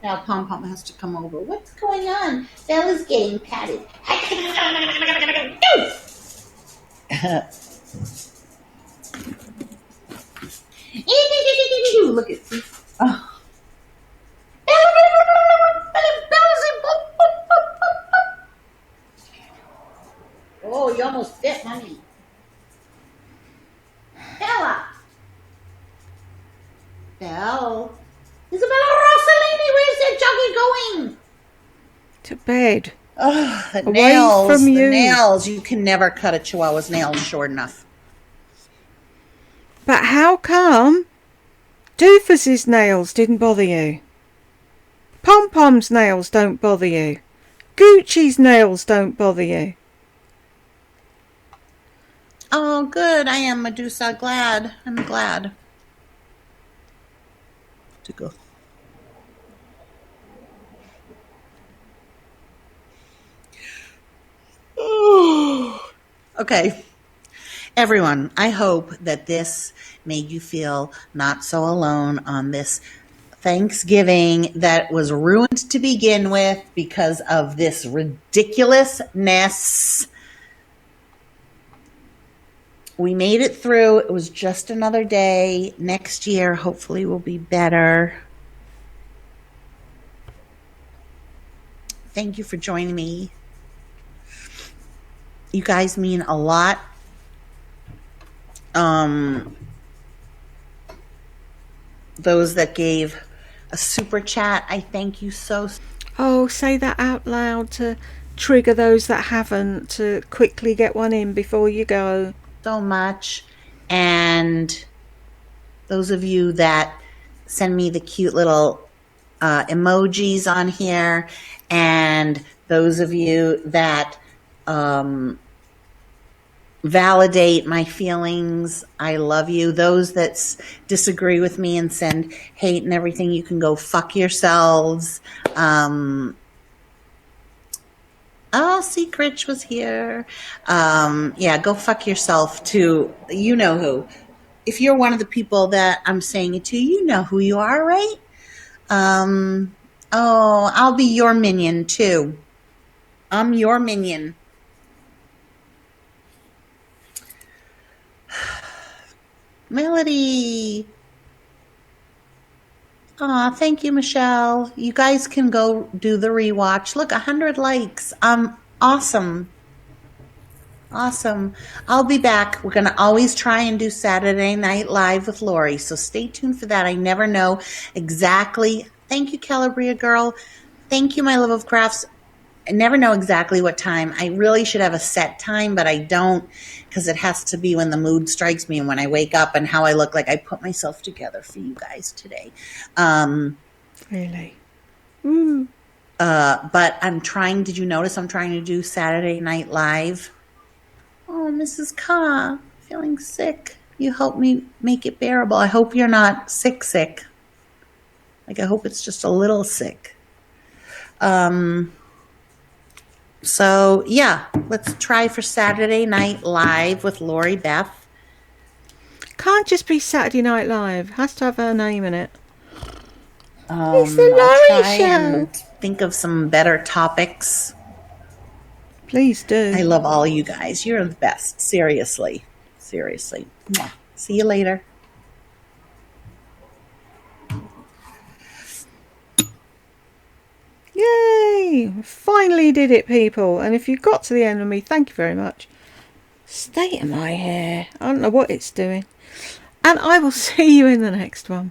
Now Pom Pom has to come over. What's going on? Bella's getting patted. Look at this. Oh. Oh, you almost bit Mommy. Bella. Isabella Rossellini, where's that juggy going? To bed. Oh, the Away nails. from you. The nails. You can never cut a Chihuahua's nails short enough. But how come Doofus's nails didn't bother you? Pom Pom's nails don't bother you. Gucci's nails don't bother you. Oh, good. I am, Medusa. Glad. I'm glad to go. Okay. Everyone, I hope that this made you feel not so alone on this Thanksgiving that was ruined to begin with because of this ridiculousness. We made it through. It was just another day. Next year, hopefully, will be better. Thank you for joining me. You guys mean a lot. Those that gave a super chat, I thank you so. Oh, say that out loud to trigger those that haven't, to quickly get one in before you go. So much. And those of you that send me the cute little emojis on here, and those of you that validate my feelings. I love you. Those that disagree with me and send hate and everything, you can go fuck yourselves. Oh, Secret was here. Yeah, go fuck yourself to you know who. If you're one of the people that I'm saying it to, you know who you are, right? Oh, I'll be your minion too. I'm your minion. Melody. Aw, thank you, Michelle. You guys can go do the rewatch. Look, 100 likes. Awesome. Awesome. I'll be back. We're going to always try and do Saturday Night Live with Lori, so stay tuned for that. I never know exactly. Thank you, Calabria girl. Thank you, my love of crafts. I never know exactly what time. I really should have a set time, but I don't because it has to be when the mood strikes me and when I wake up and how I look like I put myself together for you guys today. Really? But I'm trying, did you notice I'm trying to do Saturday Night Live? Oh, Mrs. Ka, feeling sick. You help me make it bearable. I hope you're not sick. Like, I hope it's just a little sick. So, yeah, let's try for Saturday Night Live with Lori Beth. Can't just be Saturday Night Live. Has to have her name in it. It's the Lori Show. And think of some better topics. Please do. I love all you guys. You're the best. Seriously. Mwah. See you later. Yay! Finally did it, people. And if you got to the end of me, thank you very much. State of my hair. I don't know what it's doing. And I will see you in the next one.